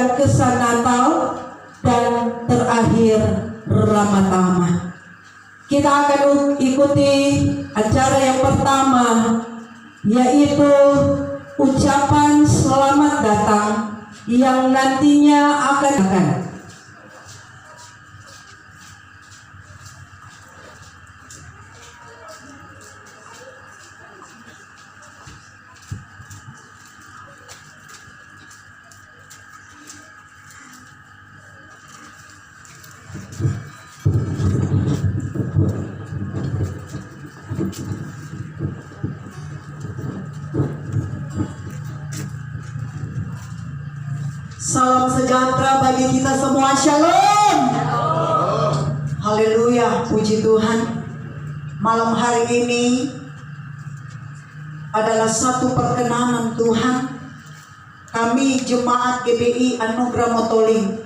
dan kesan Natal, dan terakhir Ramadhan. Kita akan ikuti acara yang pertama, yaitu ucapan selamat datang yang nantinya akan Salam sejahtera bagi kita semua. Shalom. Haleluya, puji Tuhan. Malam hari ini adalah satu perkenanan Tuhan. Kami Jemaat GBI Anugerah Motoling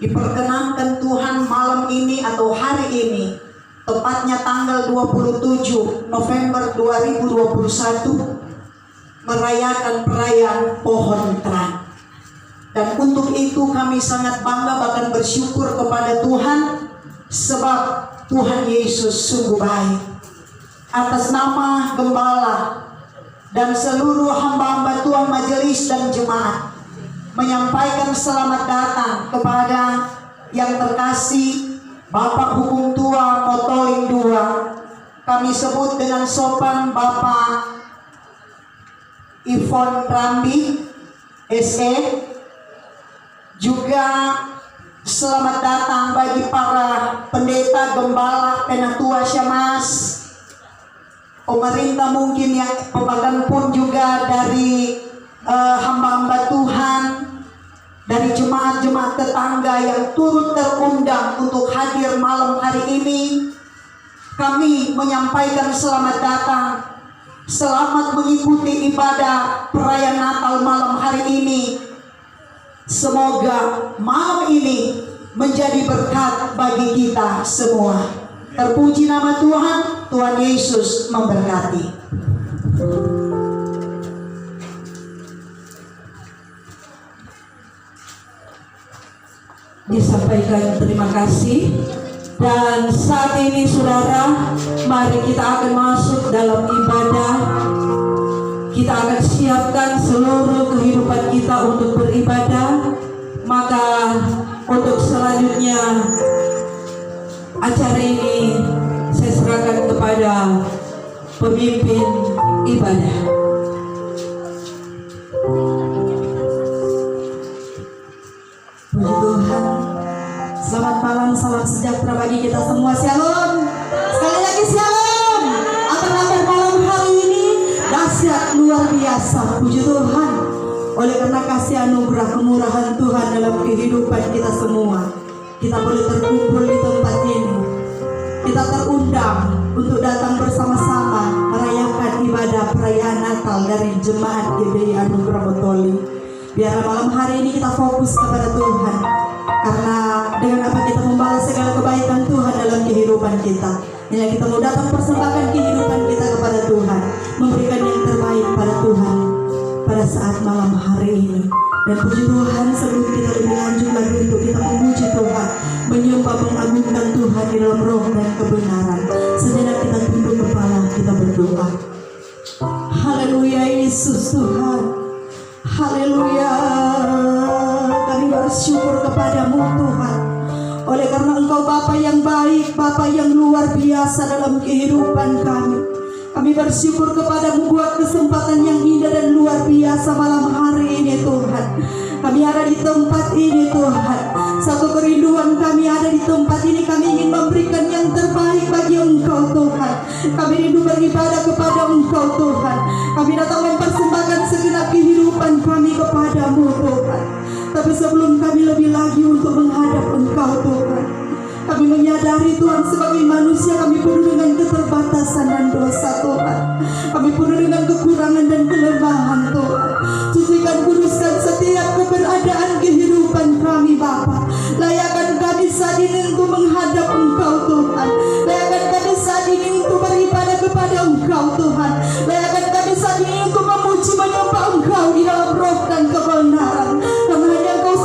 diperkenankan Tuhan malam ini atau hari ini, tepatnya tanggal 27 November 2021, merayakan perayaan Pohon Terang. Dan untuk itu kami sangat bangga, bahkan bersyukur kepada Tuhan, sebab Tuhan Yesus sungguh baik. Atas nama Gembala dan seluruh hamba-hamba Tuhan, majelis dan jemaat, menyampaikan selamat datang kepada yang terkasih Bapak Hukum Tua Motoling II. Kami sebut dengan sopan Bapak Ivon Rambi SE. Juga selamat datang bagi para pendeta, gembala, penatua Syamas, pemerintah mungkin yang bahkan pun juga dari hamba-hamba Tuhan, dari jemaat-jemaat tetangga yang turut terundang untuk hadir malam hari ini. Kami menyampaikan selamat datang, selamat mengikuti ibadah perayaan Natal malam hari ini. Semoga malam ini menjadi berkat bagi kita semua. Terpuji nama Tuhan. Tuhan Yesus memberkati. Disampaikan terima kasih. Dan saat ini saudara, mari kita akan masuk dalam ibadah. Kita akan siapkan seluruh kehidupan kita untuk beribadah. Maka untuk selanjutnya acara ini saya serahkan kepada pemimpin ibadah. Puji Tuhan. Selamat malam, salam sejahtera bagi kita semua. Shalom. Sekali lagi shalom. Apa kabar malam hari ini? Dahsyat luar biasa. Puji Tuhan. Oleh karena kasih anugerah kemurahan Tuhan dalam kehidupan kita semua, kita boleh terkumpul di tempat ini. Kita terundang untuk datang bersama-sama merayakan ibadah perayaan Natal dari Jemaat GBI Anugerah Motoling. Biar malam hari ini kita fokus kepada Tuhan, karena dengan apa kita membalas segala kebaikan Tuhan dalam kehidupan kita. Yang kita mau datang persembahkan kehidupan kita kepada Tuhan, memberikan yang terbaik pada Tuhan pada saat malam hari ini. Dan puji Tuhan, sebelum kita lebih lanjut lagi untuk kita memuji Tuhan, menyembah, mengagungkan Tuhan di dalam roh dan kebenaran, sejenak kita tunduk kepala, kita berdoa. Haleluya, Yesus Tuhan. Haleluya. Kami bersyukur kepadamu Tuhan, oleh karena Engkau Bapa yang baik, Bapa yang luar biasa dalam kehidupan kami. Kami bersyukur kepadamu buat kesempatan yang indah dan luar biasa malam hari ini Tuhan. Kami ada di tempat ini Tuhan. Satu kerinduan kami ada di tempat ini. Kami ingin memberikan yang terbaik bagi Engkau Tuhan. Kami rindu beribadah kepada Engkau Tuhan. Kami datang mempersembahkan segenap kehidupan kami kepadamu Tuhan. Tapi sebelum kami lebih lagi untuk menghadap Engkau Tuhan, kami menyadari Tuhan sebagai manusia kami penuh dengan keterbatasan dan dosa Tuhan. Kami penuh dengan kekurangan dan kelemahan Tuhan. Sucikan, kuduskan setiap keberadaan kehidupan kami Bapa. Layakkan kami saat ini untuk menghadap Engkau Tuhan. Layakkan kami saat ini untuk beribadah kepada Engkau Tuhan. Layakkan kami saat ini untuk memuji menyembah Engkau di dalam roh dan kebenaran. Karena hanya Engkau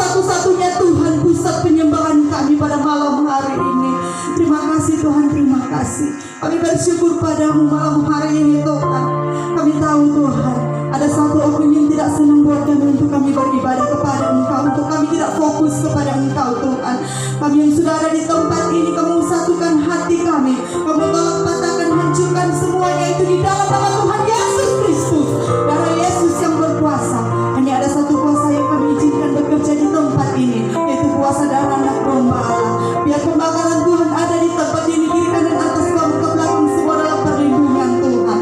untuk kami beribadah kepada Engkau, untuk kami tidak fokus kepada Engkau Tuhan. Kami yang sudah ada di tempat ini, kamu satukan hati kami, kamu tolong patahkan, hancurkan semuanya itu di dalam nama Tuhan Yesus Kristus. Darah Yesus yang berkuasa. Hanya ada satu kuasa yang kami izinkan bekerja di tempat ini, yaitu kuasa darah anak domba Allah. Biar pembakaran Tuhan ada di tempat ini, kiri kanan atas bawah ke belakang, semua dalam perlindungan Tuhan.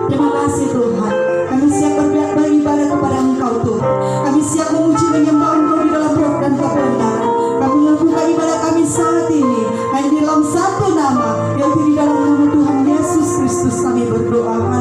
Terima kasih Tuhan. Kami siap beribadah kepada Engkau Tuhan. Kami siap memuji menyembah Engkau di dalam roh dan kebenaran. Kami membuka ibadah kami saat ini hanya di dalam satu nama, yaitu di dalam nama Tuhan Yesus Kristus kami berdoa.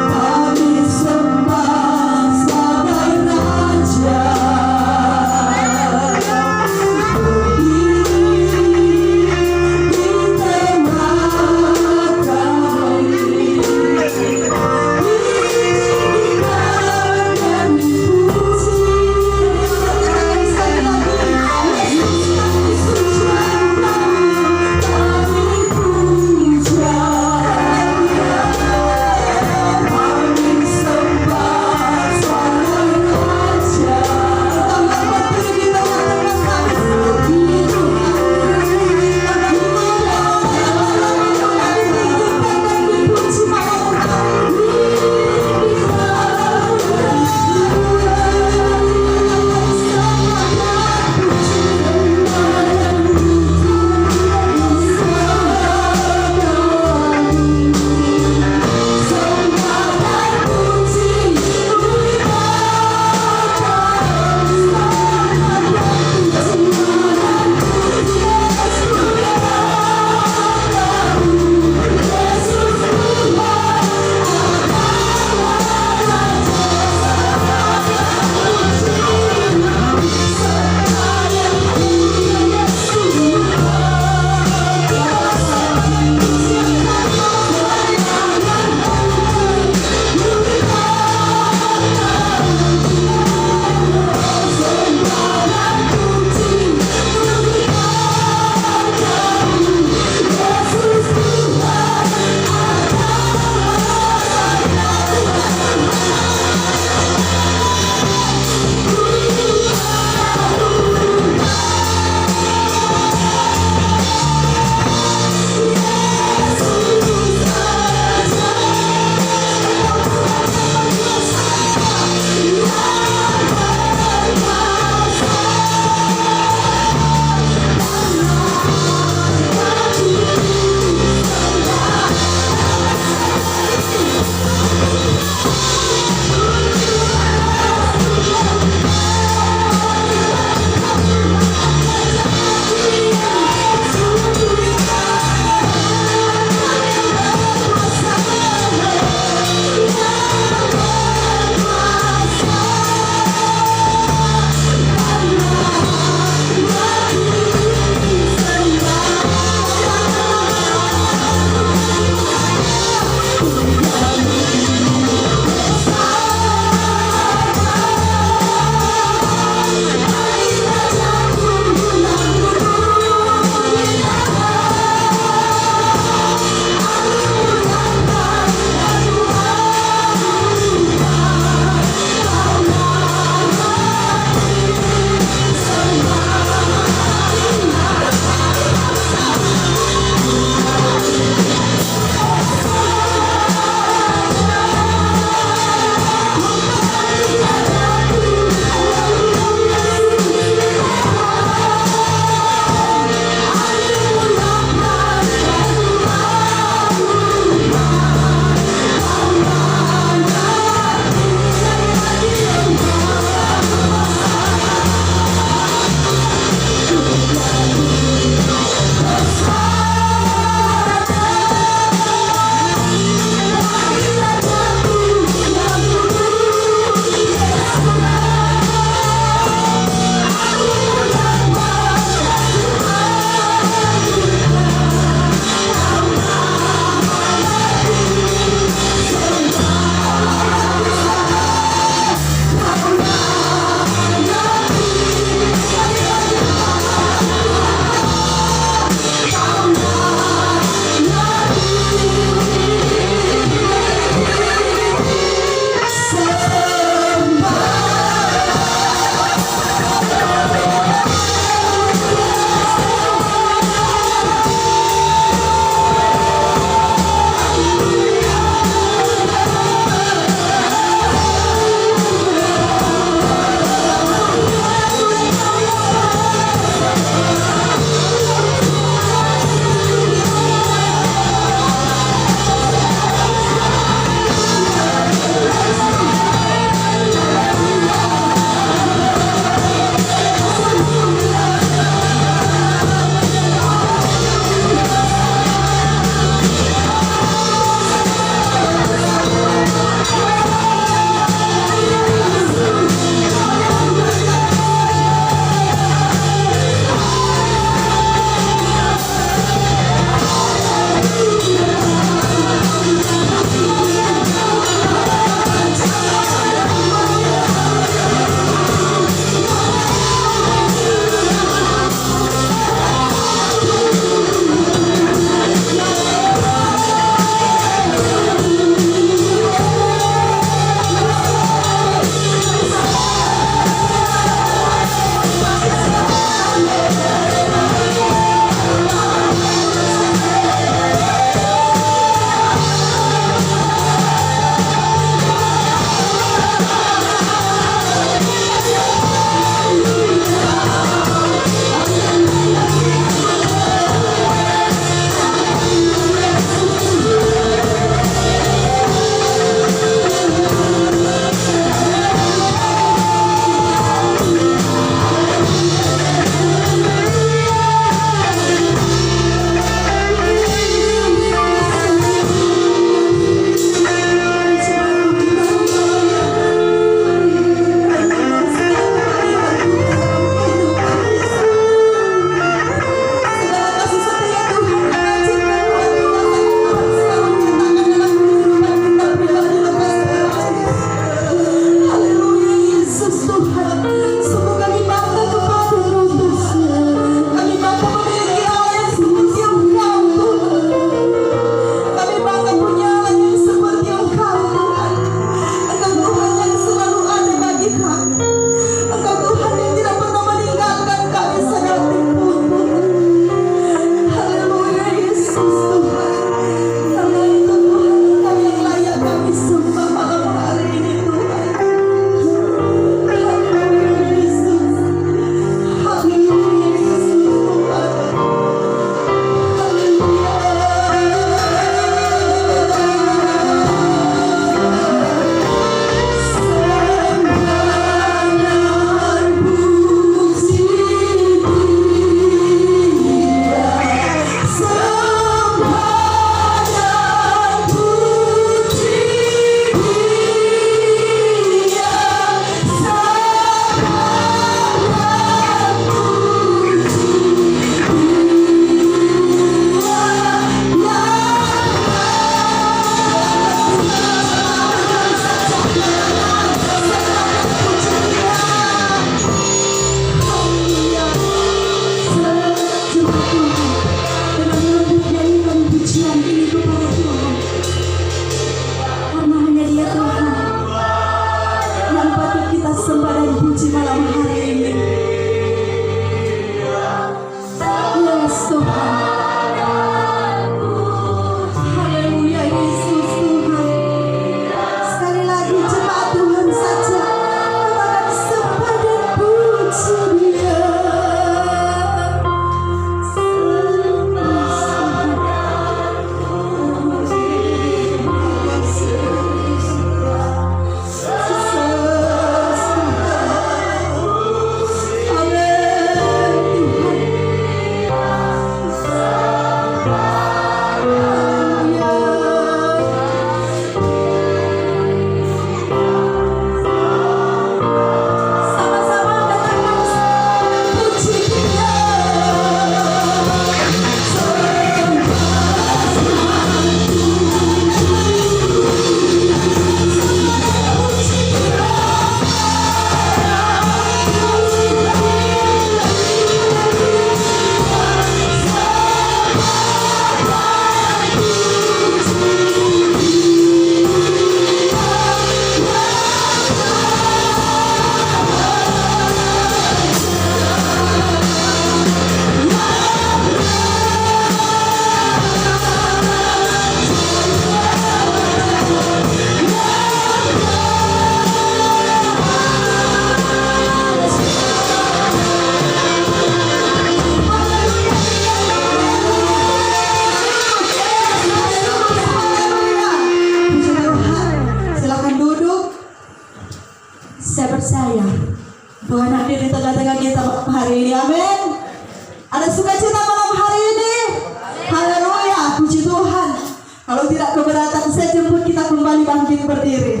datang, saya jemput kita kembali bangkit berdiri.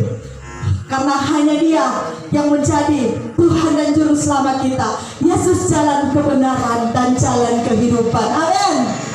Karena hanya Dia yang menjadi Tuhan dan Juru Selamat kita. Yesus jalan kebenaran dan jalan kehidupan. Amin.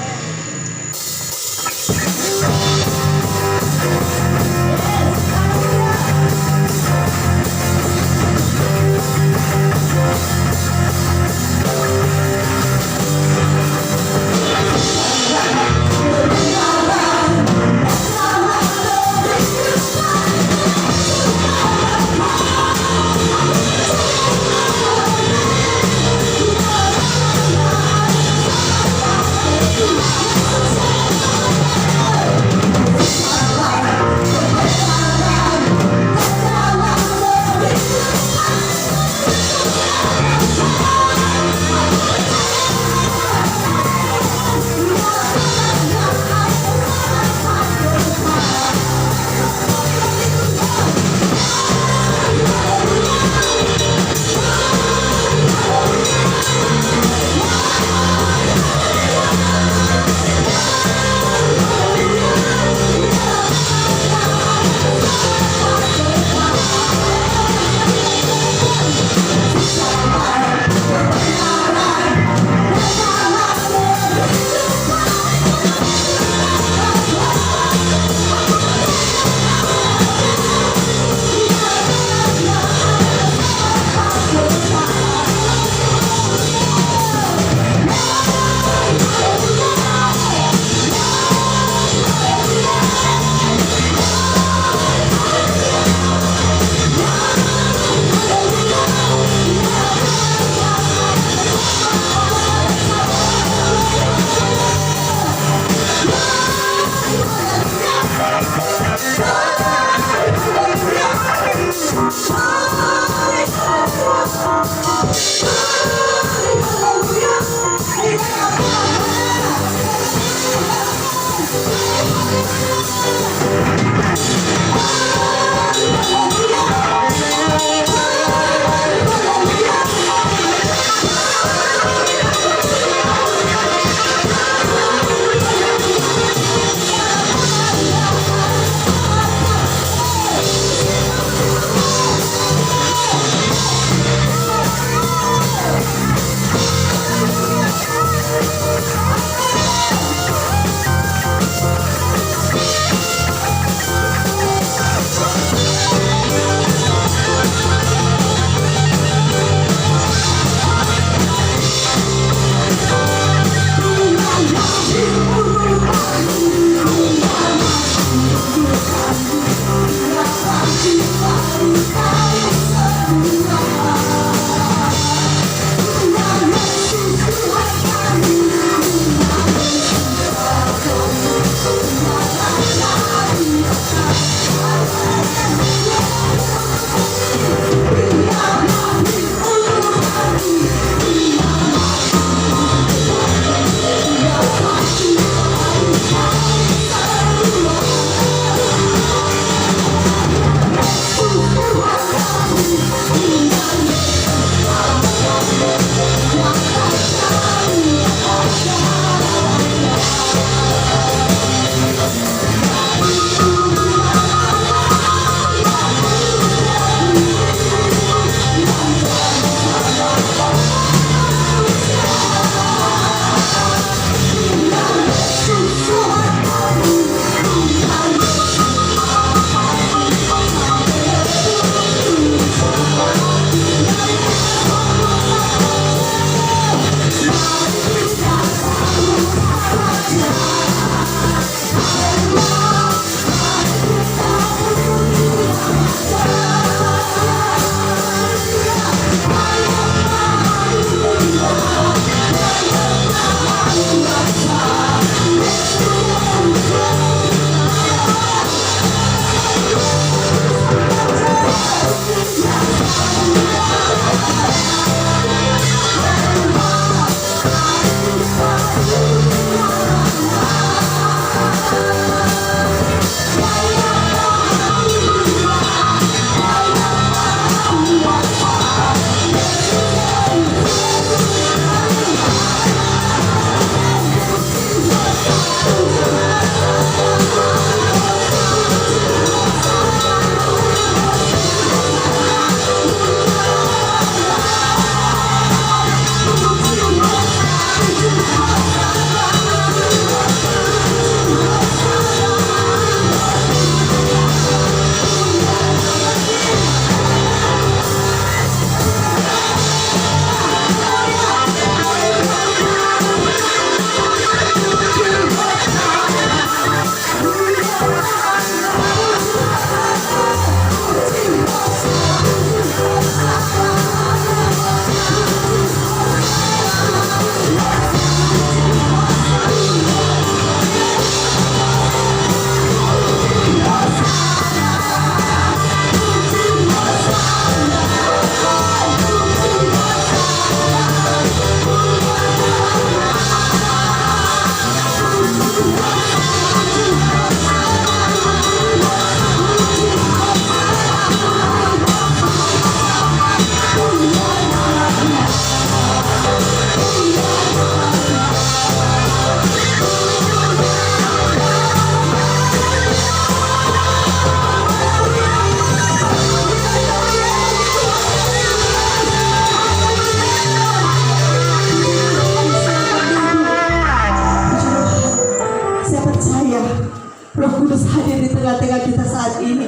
ini.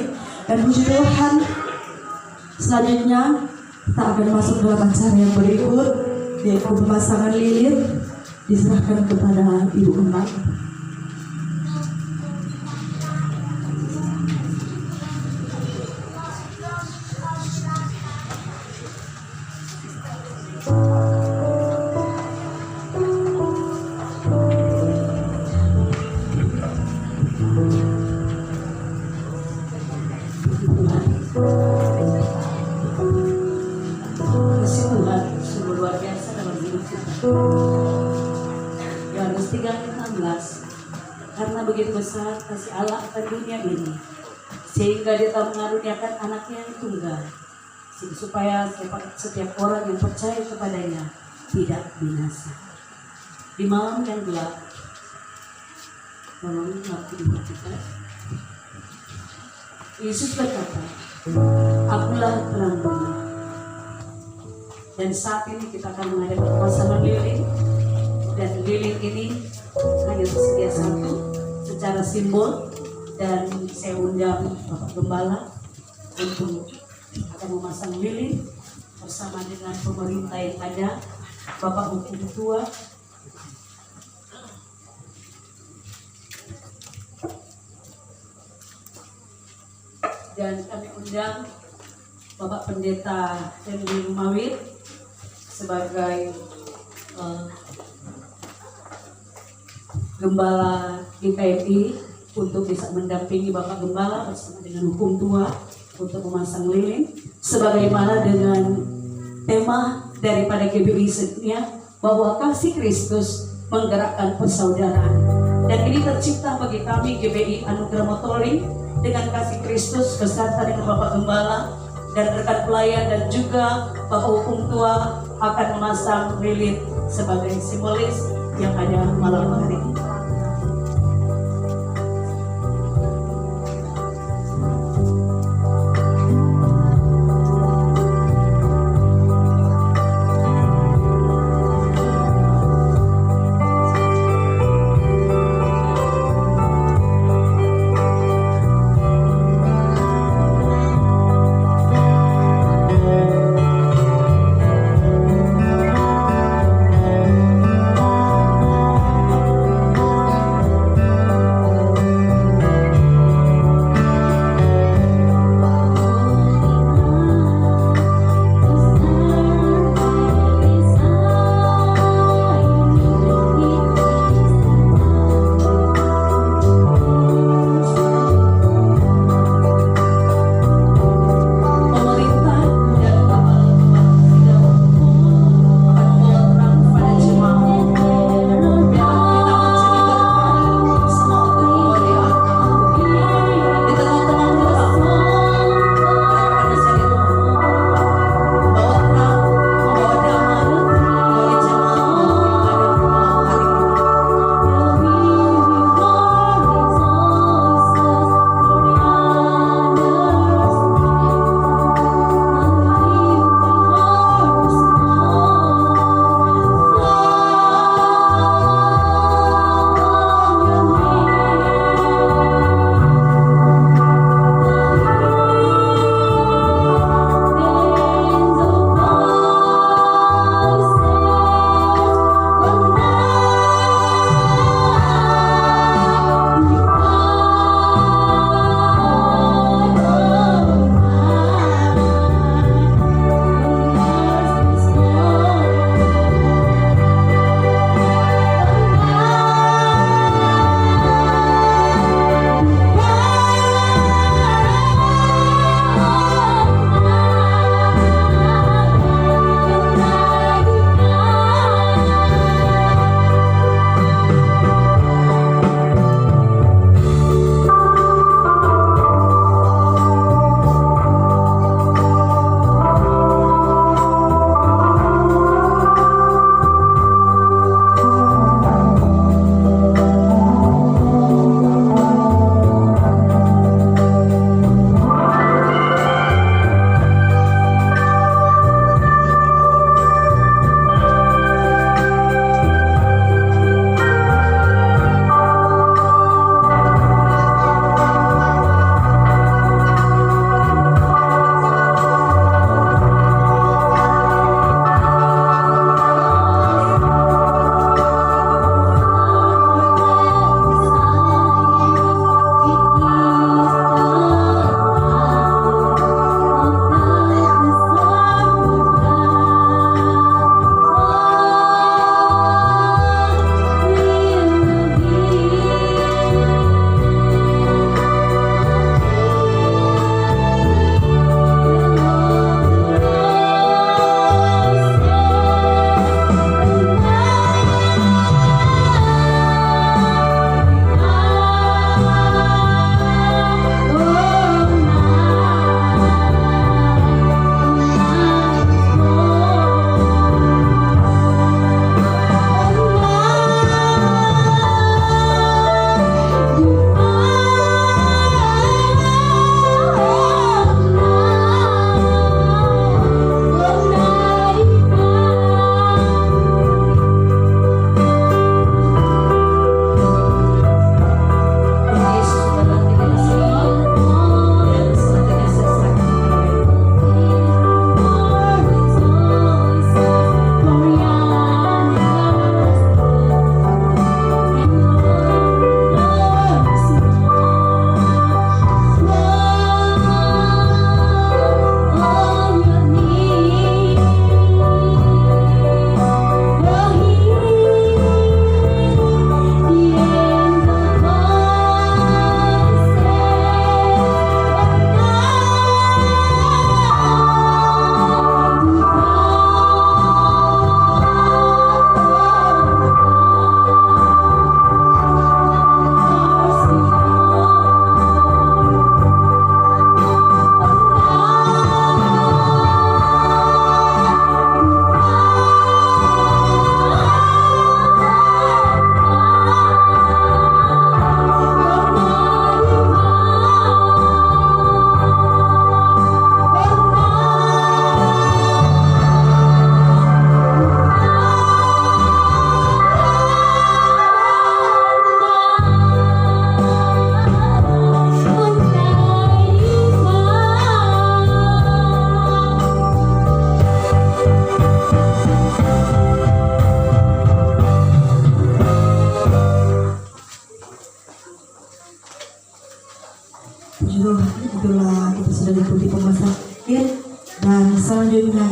Dan puji Tuhan, selanjutnya kita akan masuk dalam acara yang berikut, yaitu pemasangan lilin, diserahkan kepada Ibu Gembala. Kasih Tuhan sungguh luar biasa dalam hidup kita. Yohanes 3:16, karena begitu besar kasih Allah akan dunia ini, sehingga Dia telah mengaruniakan anaknya yang tunggal, supaya setiap orang yang percaya kepadanya tidak binasa. Di malam yang gelap, tolong mengerti hidup kita. Yesus berkata, akulah terang dunia. Dan saat ini kita akan mengadakan pemasangan lilin. Dan lilin ini hanya tersedia satu secara simbol. Dan saya undang Bapak Gembala untuk akan memasang lilin bersama dengan pemerintah yang ada, Bapak Hukum Tua, dan kami undang Bapak Pendeta Henry Rumawit sebagai Gembala GKMI untuk bisa mendampingi Bapak Gembala bersama dengan Hukum Tua untuk memasang lilin, sebagaimana dengan tema daripada GBI sedunia bahwa kasih Kristus menggerakkan persaudaraan. Dan ini tercipta bagi kami GBI Anugerah Motoling dengan kasih Kristus beserta dengan Bapak Gembala dan rekan pelayan dan juga Bapak Hukum Tua akan memasang lilin sebagai simbolis yang ada malam hari ini.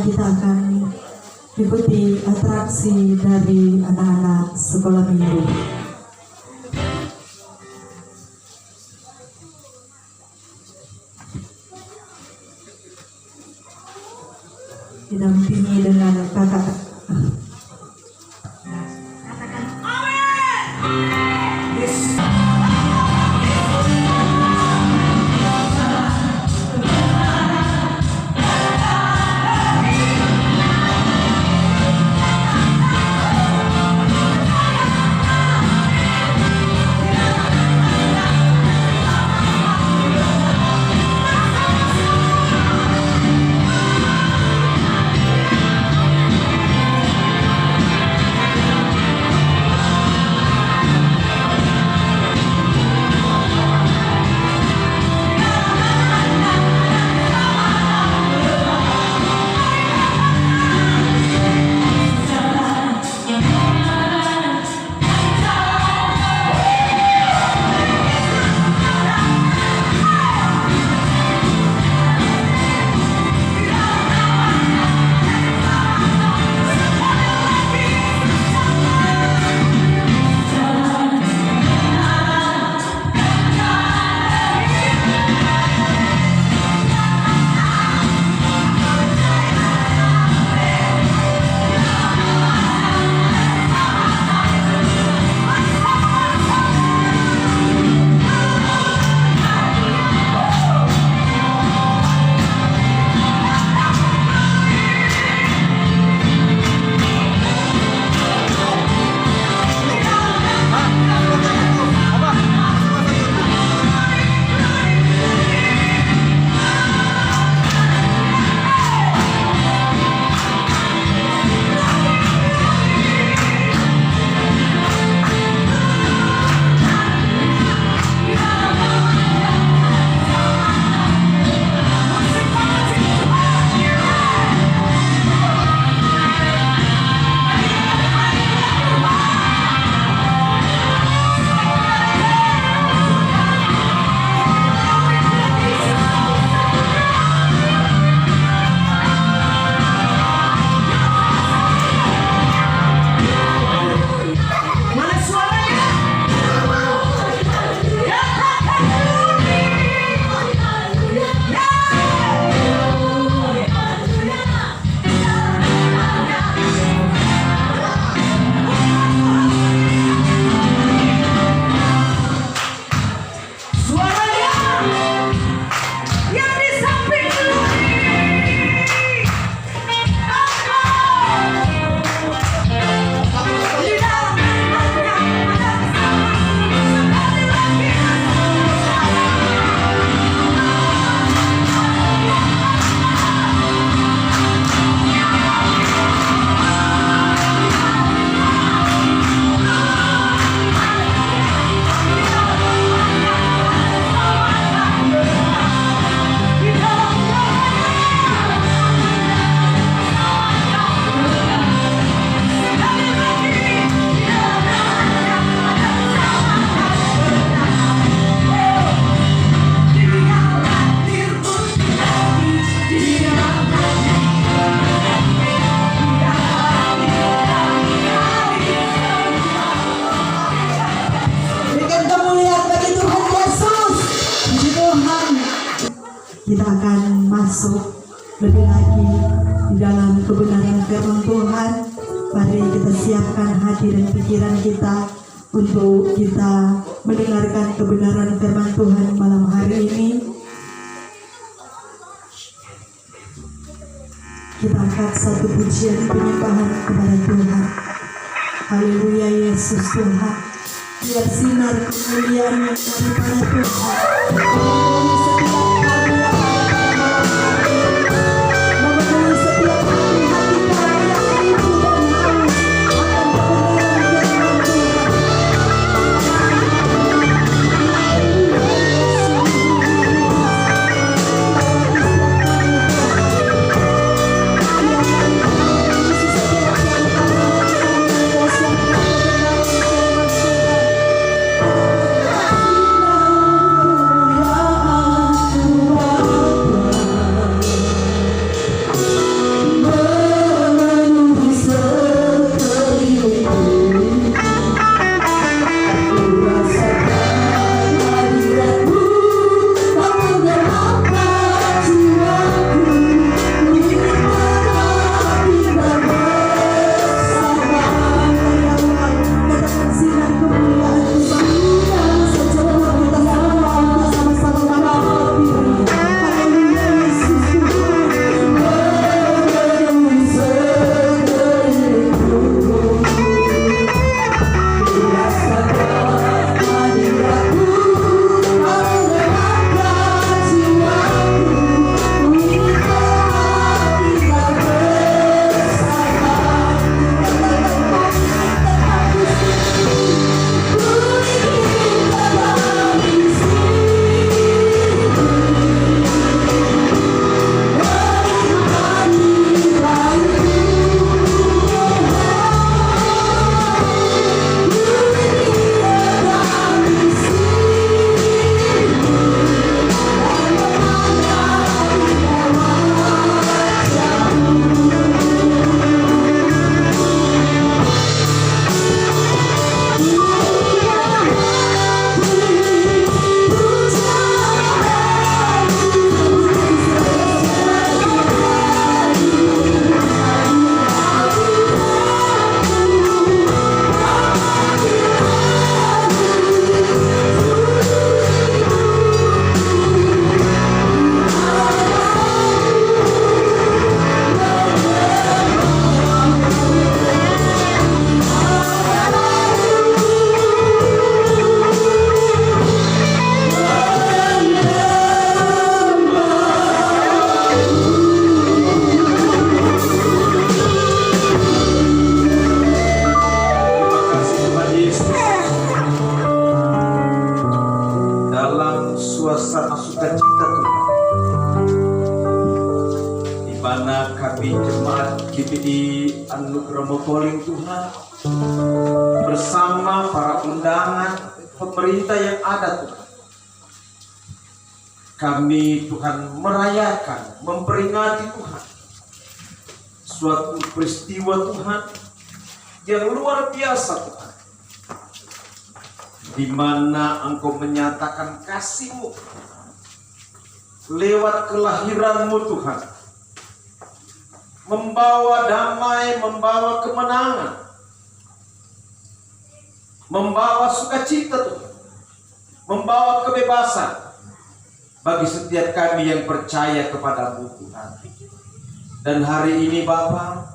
kita akan ikuti atraksi dari anak-anak sekolah minggu. Didampingi dengan kakak. Kita akan masuk lebih lagi di dalam kebenaran firman Tuhan. Mari kita siapkan hati dan pikiran kita untuk kita mendengarkan kebenaran firman Tuhan malam hari ini. Kita angkat satu pujian penyembahan kepada Tuhan. Haleluya, Yesus Tuhan. Biar sinar kemuliaan daripada Tuhan memenuhi setiap hati kami yang rindu dan haus akan kebenaran firman Tuhan. GPI Anugerah Motoling Tuhan, bersama para undangan pemerintah yang ada Tuhan, kami Tuhan merayakan, memperingati Tuhan suatu peristiwa Tuhan yang luar biasa Tuhan, di mana Engkau menyatakan kasih-Mu lewat kelahiran-Mu Tuhan, membawa damai, membawa kemenangan, membawa sukacita Tuhan, membawa kebebasan bagi setiap kami yang percaya kepada-Mu Tuhan. Dan hari ini Bapa,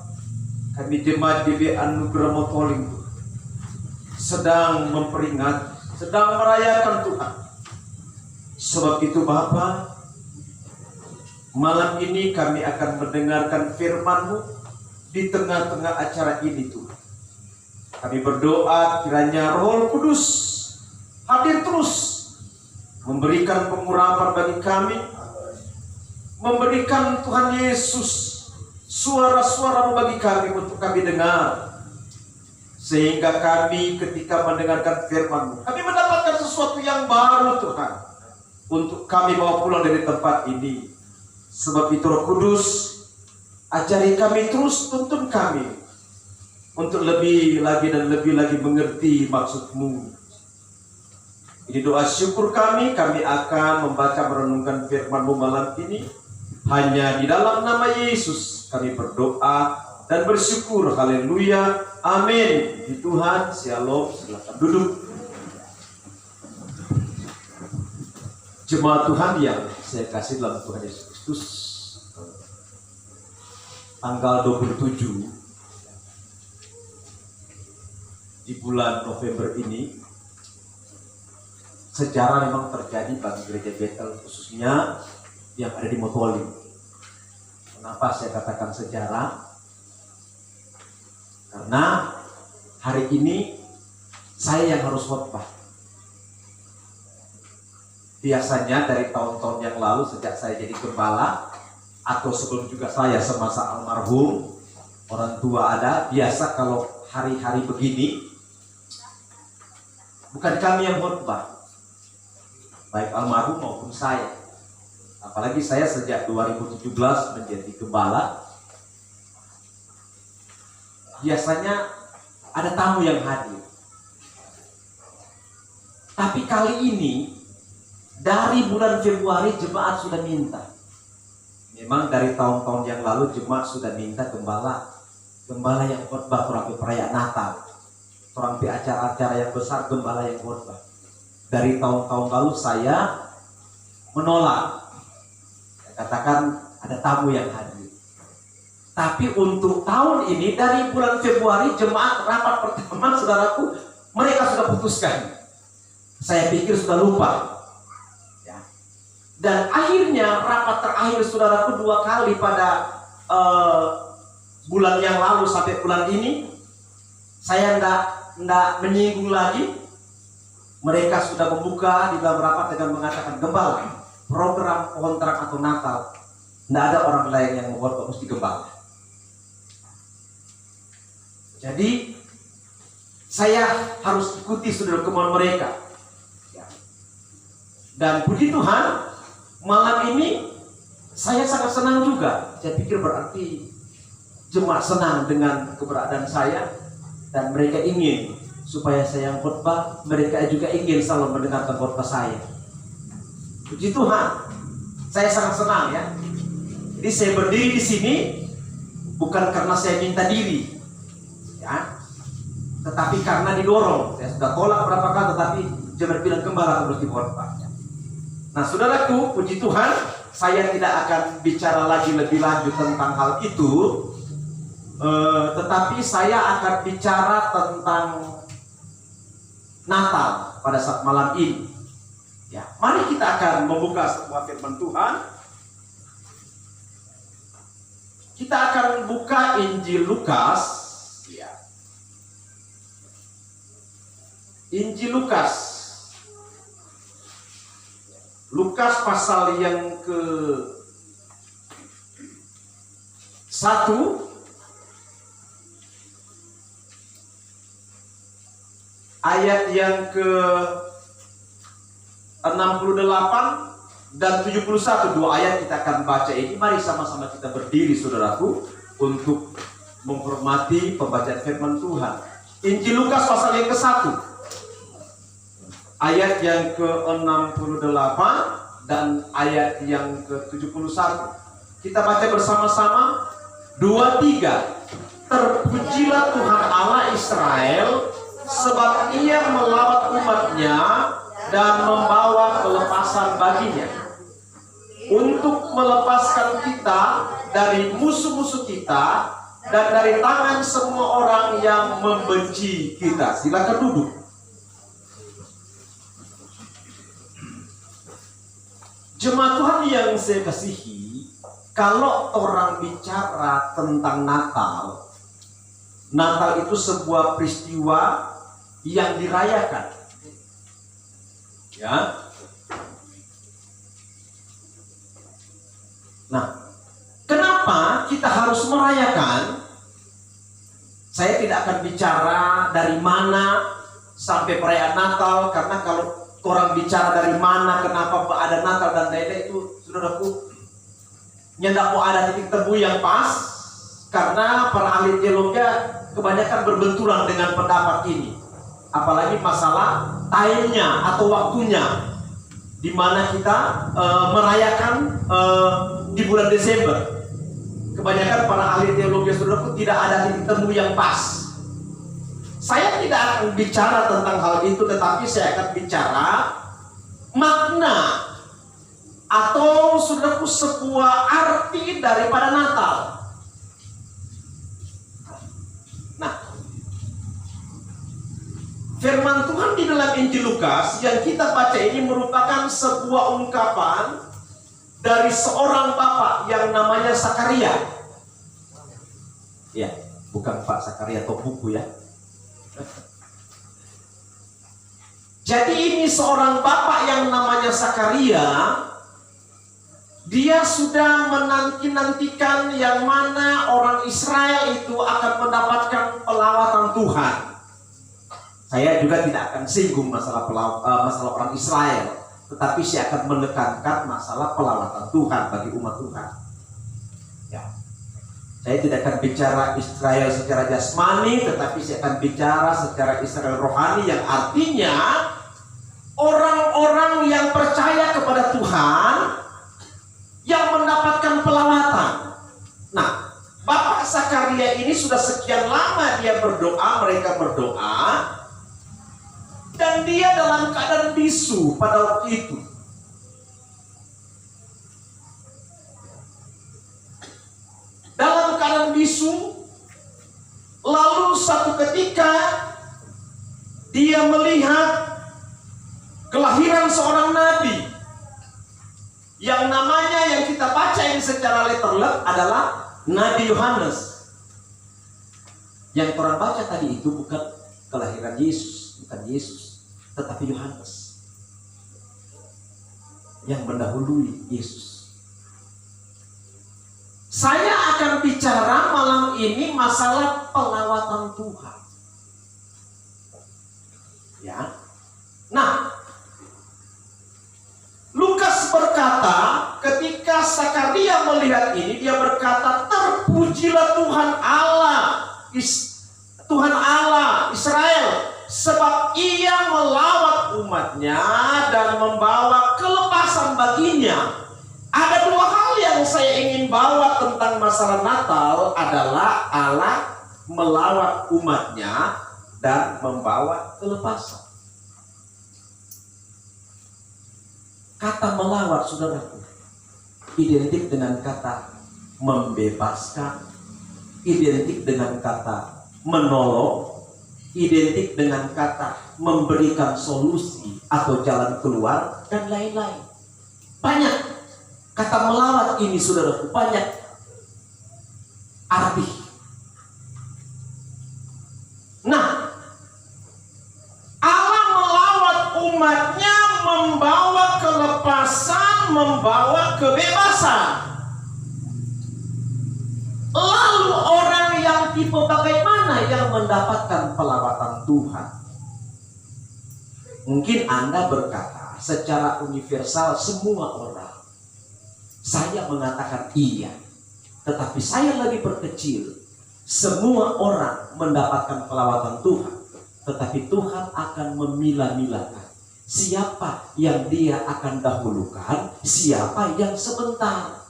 kami jemaat GBI Anugerah Motoling Tuhan sedang memperingati, sedang merayakan Tuhan. Sebab itu Bapa, malam ini kami akan mendengarkan firman-Mu di tengah-tengah acara ini Tuhan. Kami berdoa kiranya Roh Kudus hadir terus, memberikan pengurapan bagi kami, memberikan Tuhan Yesus suara-suara bagi kami untuk kami dengar, sehingga kami ketika mendengarkan firman-Mu, kami mendapatkan sesuatu yang baru Tuhan, untuk kami bawa pulang dari tempat ini. Sebab itu Roh Kudus, ajari kami terus, tuntun kami untuk lebih lagi dan lebih lagi mengerti maksud-Mu. Ini doa syukur kami akan membaca merenungkan firman-Mu malam ini. Hanya di dalam nama Yesus kami berdoa dan bersyukur. Haleluya, amin. Di Tuhan, shalom. Silakan duduk. Jemaat Tuhan yang saya kasih dalam Tuhan Yesus Kristus, tanggal 27 di bulan November ini, sejarah memang terjadi bagi gereja Bethel, khususnya yang ada di Motoling. Kenapa saya katakan sejarah? Karena hari ini saya yang harus khotbah. Biasanya dari tahun-tahun yang lalu sejak saya jadi gembala, atau sebelum juga saya semasa almarhum, orang tua ada, biasa kalau hari-hari begini bukan kami yang khotbah, baik almarhum maupun saya. Apalagi saya sejak 2017 menjadi gembala, biasanya ada tamu yang hadir. Tapi kali ini dari bulan Februari jemaat sudah minta. Memang dari tahun-tahun yang lalu jemaat sudah minta gembala yang khotbah, orang perayaan Natal, orang acara-acara yang besar, gembala yang khotbah. Dari tahun-tahun lalu saya menolak, katakan ada tamu yang hadir. Tapi untuk tahun ini dari bulan Februari jemaat rapat pertama, saudaraku, mereka sudah putuskan. Saya pikir sudah lupa. Ya. Dan akhirnya rapat terakhir saudaraku 2 kali pada bulan yang lalu sampai bulan ini, saya enggak menyinggung lagi. Mereka sudah membuka di dalam rapat dengan mengatakan, gembala, program kontrak atau Natal, tidak ada orang lain yang membuat mesti gembala. Jadi saya harus ikuti saudara kemauan mereka. Ya. Dan puji Tuhan, malam ini saya sangat senang juga. Saya pikir berarti jemaat senang dengan keberadaan saya, dan mereka ingin supaya saya yang khotbah, mereka juga ingin selalu mendengarkan khotbah saya. Puji Tuhan, saya sangat senang ya. Jadi saya berdiri di sini bukan karena saya minta diri, ya, tetapi karena didorong. Saya sudah tolak berapa kali, tetapi jemaat bilang gembala harus dikhotbah. Nah, saudaraku, puji Tuhan, saya tidak akan bicara lagi lebih lanjut tentang hal itu, tetapi saya akan bicara tentang Natal pada saat malam ini. Ya, mari kita akan membuka sebuah firman Tuhan. Kita akan buka Injil Lukas. Ya. Injil Lukas. Lukas pasal yang ke 1 ayat yang ke 68 dan 71, dua ayat kita akan baca ini. Mari sama-sama kita berdiri saudaraku untuk menghormati pembacaan firman Tuhan. Injil Lukas pasal yang ke-1 ayat yang ke-68 dan ayat yang ke-71. Kita baca bersama-sama 2-3. Terpujilah Tuhan Allah Israel, sebab Ia melawat umatnya dan membawa kelepasan baginya, untuk melepaskan kita dari musuh-musuh kita dan dari tangan semua orang yang membenci kita. Silakan duduk. Jemaat Tuhan yang saya kasihi, kalau orang bicara tentang Natal, Natal itu sebuah peristiwa yang dirayakan. Ya. Nah, kenapa kita harus merayakan? Saya tidak akan bicara dari mana sampai perayaan Natal, karena kalau orang bicara dari mana, kenapa ada Natal dan lain-lain, itu saudaraku, nyendak mau ada titik temu yang pas, karena para ahli teologi kebanyakan berbenturan dengan pendapat ini. Apalagi masalah time-nya atau waktunya, di mana kita merayakan di bulan Desember. Kebanyakan para ahli teologi saudaraku tidak ada titik temu yang pas. Saya tidak akan bicara tentang hal itu, tetapi saya akan bicara makna atau saudaraku sebuah arti daripada Natal. Nah, firman Tuhan di dalam Injil Lukas yang kita baca ini merupakan sebuah ungkapan dari seorang bapak yang namanya Sakaria. Ya, bukan Pak Sakaria atau buku ya. Jadi ini seorang bapak yang namanya Sakaria. Dia sudah menanti-nantikan yang mana orang Israel itu akan mendapatkan pelawatan Tuhan. Saya juga tidak akan singgung masalah orang Israel, tetapi saya akan menekankan masalah pelawatan Tuhan bagi umat Tuhan. Ya. Saya tidak akan bicara Israel secara jasmani, tetapi saya akan bicara secara Israel rohani, yang artinya orang-orang yang percaya kepada Tuhan yang mendapatkan pelawatan. Nah, Bapak Sakaria ini sudah sekian lama dia berdoa, mereka berdoa, dan dia dalam keadaan bisu pada waktu itu. Dalam keadaan bisu, lalu satu ketika dia melihat kelahiran seorang nabi yang namanya yang kita baca ini secara letterlet adalah Nabi Yohanes. Yang orang baca tadi itu bukan kelahiran Yesus, bukan Yesus, tetapi Yohanes yang mendahului Yesus. Saya akan bicara malam ini masalah pelawatan Tuhan. Ya. Nah, Lukas berkata, ketika Sakaria melihat ini, dia berkata, terpujilah Tuhan Allah, Tuhan Allah Israel, sebab Ia melawat umatnya dan membawa kelepasan baginya. Ada dua hal yang saya ingin bawa tentang masalah Natal adalah Allah melawat umatnya dan membawa kelepasan. Kata melawat, saudaraku, identik dengan kata membebaskan, identik dengan kata menolong, identik dengan kata memberikan solusi atau jalan keluar, dan lain-lain. Banyak kata melawat ini, saudaraku, banyak arti. Nah, Allah melawat umatnya, membawa kelepasan, membawa kebebasan. Lalu orang yang tipe bagaimana yang mendapatkan pelawatan Tuhan? Mungkin Anda berkata secara universal semua orang. Saya mengatakan iya. Tetapi saya lagi perkecil. Semua orang mendapatkan pelawatan Tuhan. Tetapi Tuhan akan memilah-milahkan. Siapa yang dia akan dahulukan, siapa yang sebentar.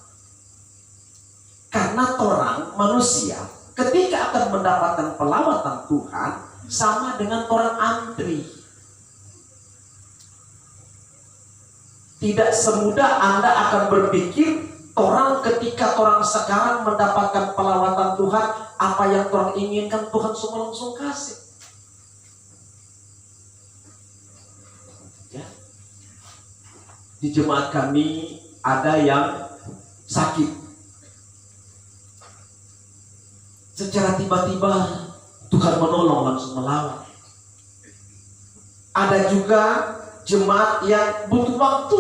Karena orang manusia ketika akan mendapatkan pelawatan Tuhan sama dengan orang antri. Tidak semudah Anda akan berpikir orang ketika orang sekarang mendapatkan pelawatan Tuhan, apa yang orang inginkan Tuhan semua langsung kasih. Ya. Di jemaat kami ada yang sakit. Secara tiba-tiba Tuhan menolong, langsung melawan. Ada juga jemaat yang butuh waktu.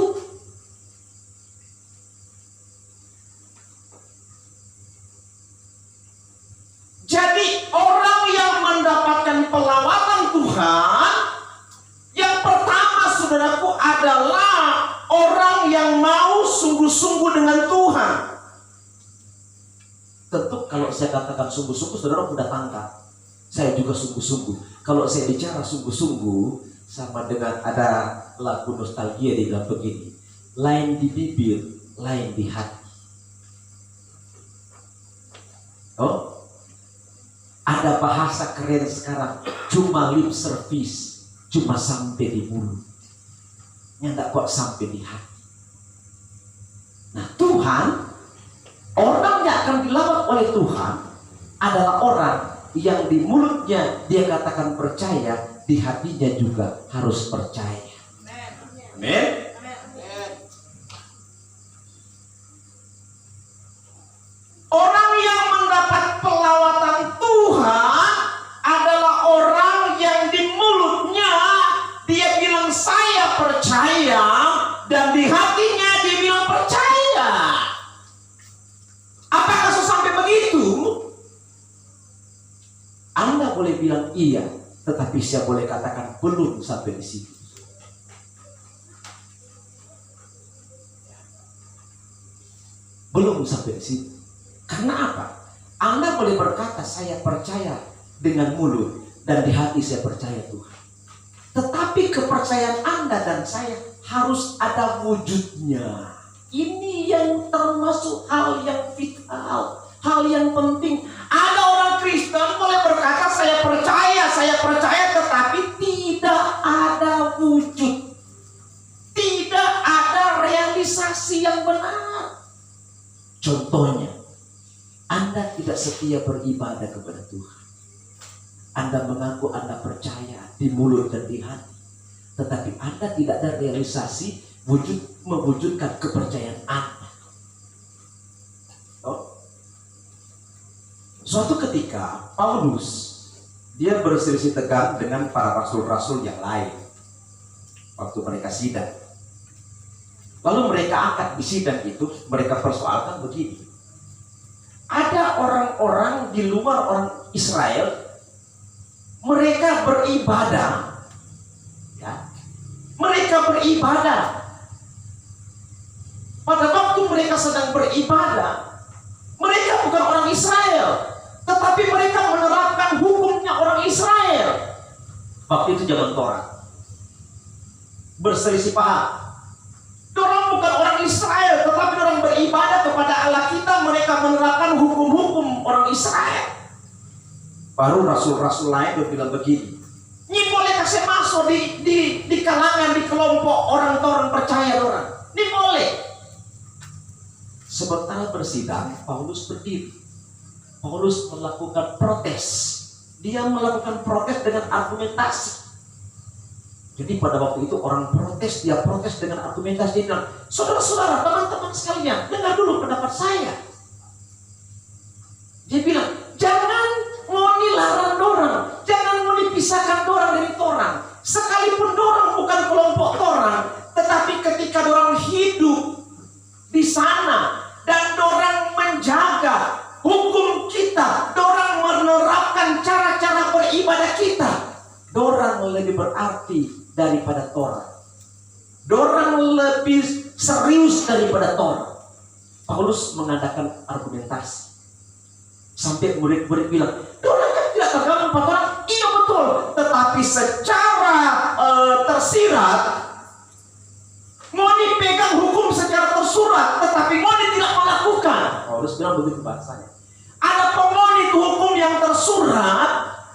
Jadi orang yang mendapatkan pelawatan Tuhan, yang pertama saudaraku adalah orang yang mau sungguh-sungguh dengan Tuhan. Tentu kalau saya katakan sungguh-sungguh, saudara sudah tangkap. Saya juga sungguh-sungguh. Kalau saya bicara sungguh-sungguh, sama dengan ada lagu nostalgia di dalam begini, lain di bibir, lain di hati. Oh, ada bahasa keren sekarang, cuma lip service, cuma sampai di mulut, yang tak kok sampai di hati. Nah Tuhan, orang yang akan dilawan oleh Tuhan adalah orang yang di mulutnya dia katakan percaya, di hatinya juga harus percaya. Amin. Orang yang mendapat pelawatan Tuhan adalah orang yang di mulutnya dia bilang saya percaya, dan di hatinya dia bilang percaya. Apakah sampai begitu? Anda boleh bilang iya, tetapi saya boleh katakan belum sampai di situ. Belum sampai di situ. Karena apa? Anda boleh berkata saya percaya dengan mulut, dan di hati saya percaya Tuhan. Tetapi kepercayaan Anda dan saya harus ada wujudnya. Ini yang termasuk hal yang vital, hal yang penting. Ada orang Kristen boleh berkata saya percaya, tetapi tidak ada wujud, tidak ada realisasi yang benar. Contohnya, Anda tidak setia beribadah kepada Tuhan. Anda mengaku Anda percaya di mulut dan di hati, tetapi Anda tidak ada realisasi mewujudkan kepercayaan Anda. Suatu ketika Paulus dia berselisih tegang dengan para rasul-rasul yang lain waktu mereka sidang. Lalu mereka angkat di sidang itu, mereka persoalkan begini. Ada orang-orang di luar orang Israel, mereka beribadah, ya. Mereka beribadah. Pada waktu mereka sedang beribadah, mereka bukan orang Israel, tetapi mereka menerapkan hukumnya orang Israel. Waktu itu zaman Torah. Berselisih paham. Dorang bukan orang Israel, tetapi orang beribadah kepada Allah kita. Mereka menerapkan hukum-hukum orang Israel. Baru rasul-rasul lain berbilang begini, ini boleh kasih masuk di kalangan, di kelompok orang percaya orang. Ini boleh. Sementara bersidang, Paulus berdiri. Paulus melakukan protes. Dia melakukan protes dengan argumentasi. Jadi pada waktu itu orang protes, dia protes dengan argumentasi. Dia bilang, saudara-saudara, teman-teman sekalian, dengar dulu pendapat saya. Dia bilang, jangan mau dilarang dorang, jangan mau dipisahkan dorang dari torang. Sekalipun dorang bukan kelompok torang, tetapi ketika dorang hidup di sana dan dorang menjaga hukum kita, dorang menerapkan cara-cara beribadah kita, dorang lebih berarti daripada Torah. Dorang lebih serius daripada Torah. Paulus mengadakan argumentasi. Sampai murid-murid bilang, dorang kan tidak tergabung pada Torah. Iya betul. Tetapi secara tersirat, mau dipegang hukum secara tersurat, tetapi mau tidak melakukan. Paulus bilang begitu bahasanya. Ada pengonit hukum yang tersurat,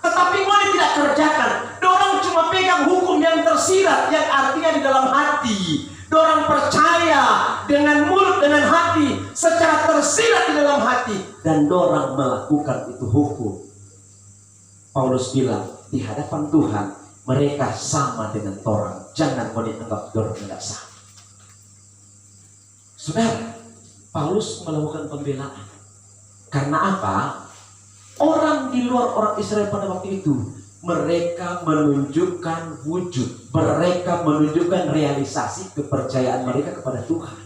tetapi mau tidak kerjakan. Dorang cuma pegang hukum yang tersirat, yang artinya di dalam hati. Dorang percaya dengan mulut, dengan hati, secara tersirat di dalam hati, dan dorang melakukan itu hukum. Paulus bilang, di hadapan Tuhan mereka sama dengan Torah. Jangan mau dianggap dorang tidak sama. Saudara, Paulus melakukan pembelaan. Karena apa? Orang di luar orang Israel pada waktu itu, mereka menunjukkan wujud, mereka menunjukkan realisasi kepercayaan mereka kepada Tuhan.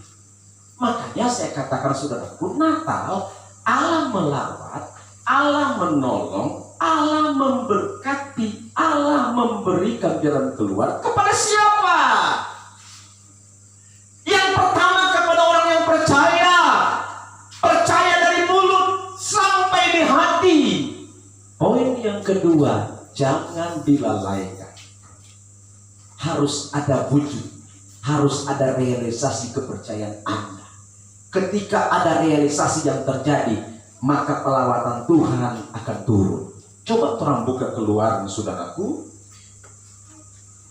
Makanya saya katakan saudaraku, Natal, Allah melawat, Allah menolong, Allah memberkati, Allah memberikan jalan keluar kepada siapa? Yang pertama kepada orang yang percaya. Percaya dari mulut sampai di hati. Poin yang kedua, jangan dilalaikan. Harus ada wujud, harus ada realisasi kepercayaan Anda. Ketika ada realisasi yang terjadi, maka pelawatan Tuhan akan turun. Coba terang buka Keluaran, saudaraku.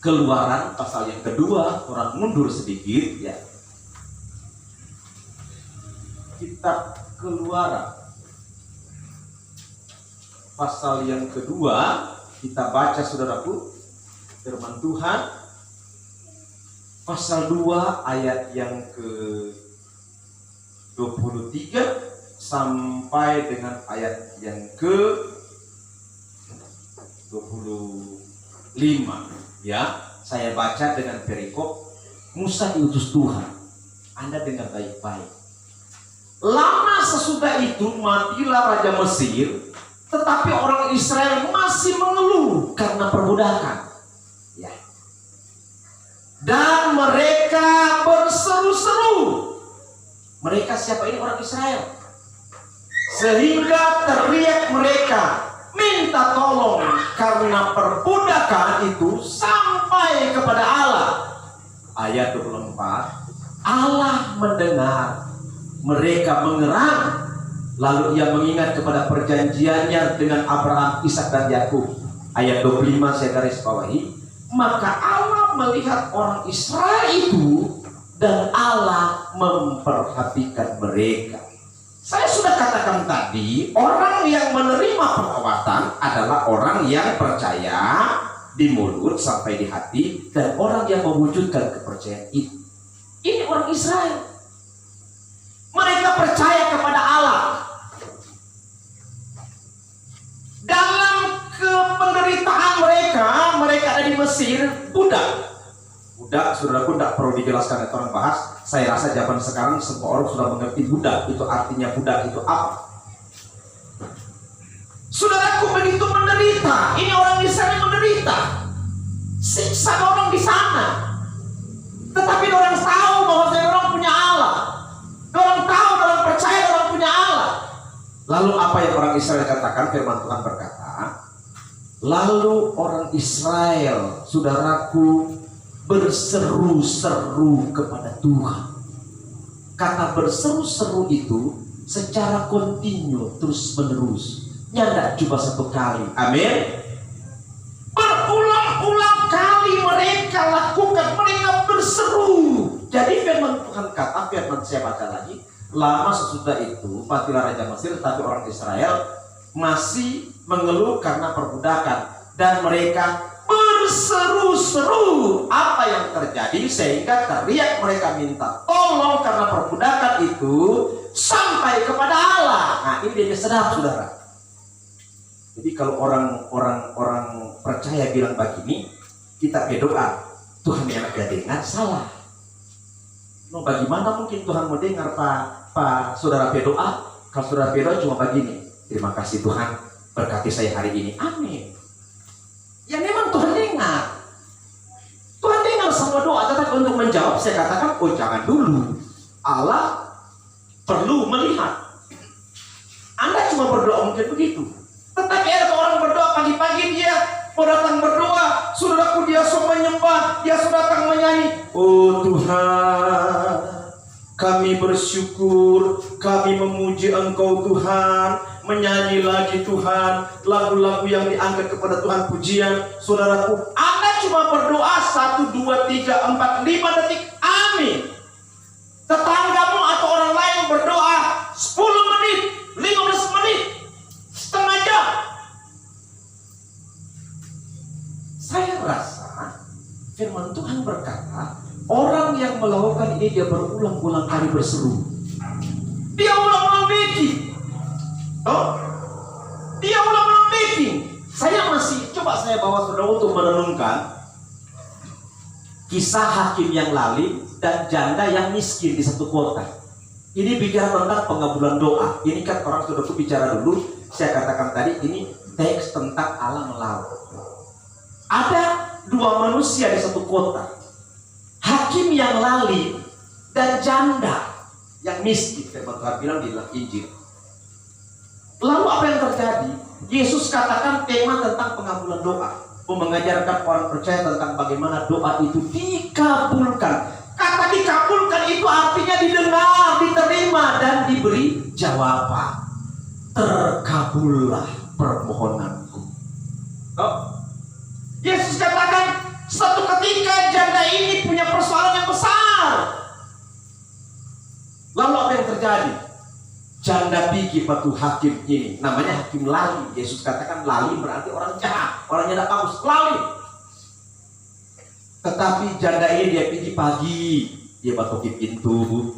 Keluaran pasal yang kedua, orang mundur sedikit ya. Kitab Keluaran pasal yang kedua, kita baca saudaraku firman Tuhan pasal 2 ayat yang ke 23 sampai dengan ayat yang ke 25 ya. Saya baca dengan perikop. Musa diutus Tuhan. Anda dengar baik-baik. Lama sesudah itu matilah Raja Mesir, tetapi orang Israel masih mengeluh karena perbudakan. Ya. Dan mereka berseru-seru. Mereka siapa ini? Orang Israel. Sehingga teriak mereka, minta tolong karena perbudakan itu sampai kepada Allah. Ayat 24. Allah mendengar. Mereka mengerang, lalu ia mengingat kepada perjanjiannya dengan Abraham, Ishak dan Yakub. Ayat 25 saya garis bawahi. Maka Allah melihat orang Israel itu dan Allah memperhatikan mereka. Saya sudah katakan tadi, orang yang menerima perawatan adalah orang yang percaya di mulut sampai di hati, dan orang yang mewujudkan kepercayaan itu. Ini orang Israel. Mereka percaya kepada Allah. Dalam penderitaan mereka ada di Mesir, budak. Budak, saudaraku, tidak perlu dijelaskan oleh orang bahas. Saya rasa zaman sekarang semua orang sudah mengerti budak. Itu artinya budak itu apa. Saudaraku, begitu menderita. Ini orang Israel menderita. Siksa orang di sana. Tetapi orang tahu bahwa orang punya Allah. Orang tahu, orang percaya, orang punya Allah. Lalu apa yang orang Israel katakan? Firman Tuhan berkata, lalu orang Israel, saudaraku, berseru-seru kepada Tuhan. Kata berseru-seru itu secara kontinu, terus menerus. Tidak cuma satu kali. Amin. Berulang-ulang kali mereka lakukan, mereka berseru. Jadi firman Tuhan kata, firman saya baca lagi, lama sesudah itu matilah Raja Mesir, tapi orang Israel masih mengeluh karena perbudakan, dan mereka berseru-seru. Apa yang terjadi sehingga teriak mereka minta tolong karena perbudakan itu sampai kepada Allah. Nah, ini dia sedap, saudara. Jadi kalau orang percaya bilang begini, kita berdoa, Tuhan yang ada dengar, salah. No, bagaimana mungkin Tuhan mau dengar Pak saudara berdoa? Kalau saudara berdoa cuma begini, terima kasih Tuhan berkati saya hari ini, amin. Ya memang Tuhan dengar. saat untuk menjawab, saya katakan, oh jangan dulu. Allah perlu melihat. Anda cuma berdoa mungkin begitu. Tetapi ada orang berdoa pagi-pagi, dia mau datang berdoa, saudaraku, dia sudah menyembah, dia sudah datang menyanyi. Oh Tuhan, kami bersyukur, kami memuji Engkau Tuhan, menyanyi lagi Tuhan, lagu-lagu yang diangkat kepada Tuhan, pujian. Saudaraku, Anda cuma berdoa 1, 2, 3, 4, 5 detik, amin. Tetanggamu atau orang lain berdoa 10 menit, 15 menit, setengah jam. Saya rasa firman Tuhan berkata, orang yang melakukan ini dia berulang-ulang kali berseru. Dia ulang-ulang bikin. Oh, dia ulang-ulang bikin. Saya coba saya bawa saudara untuk merenungkan kisah hakim yang lalim dan janda yang miskin di satu kota. Ini bicara tentang pengabulan doa. Ini kan orang sudah bicara dulu. Saya katakan tadi ini teks tentang Allah melawan. Ada dua manusia di satu kota. Hakim yang lalim dan janda yang miskin. Firman Tuhan bilang di dalam Injil. Lalu apa yang terjadi? Yesus katakan tema tentang pengabulan doa. Mengajarkan orang percaya tentang bagaimana doa itu dikabulkan. Kata dikabulkan itu artinya didengar, diterima, dan diberi jawaban. Terkabullah permohonanku. Oh. Yesus katakan suatu ketika janda ini punya persoalan yang besar. Lalu apa yang terjadi? Janda pergi patu hakim ini, namanya hakim lalim. Yesus katakan lalim berarti orang jahat, orang yang tidak bagus, lalim. Tetapi janda ini dia pergi pagi, dia batu di pintu.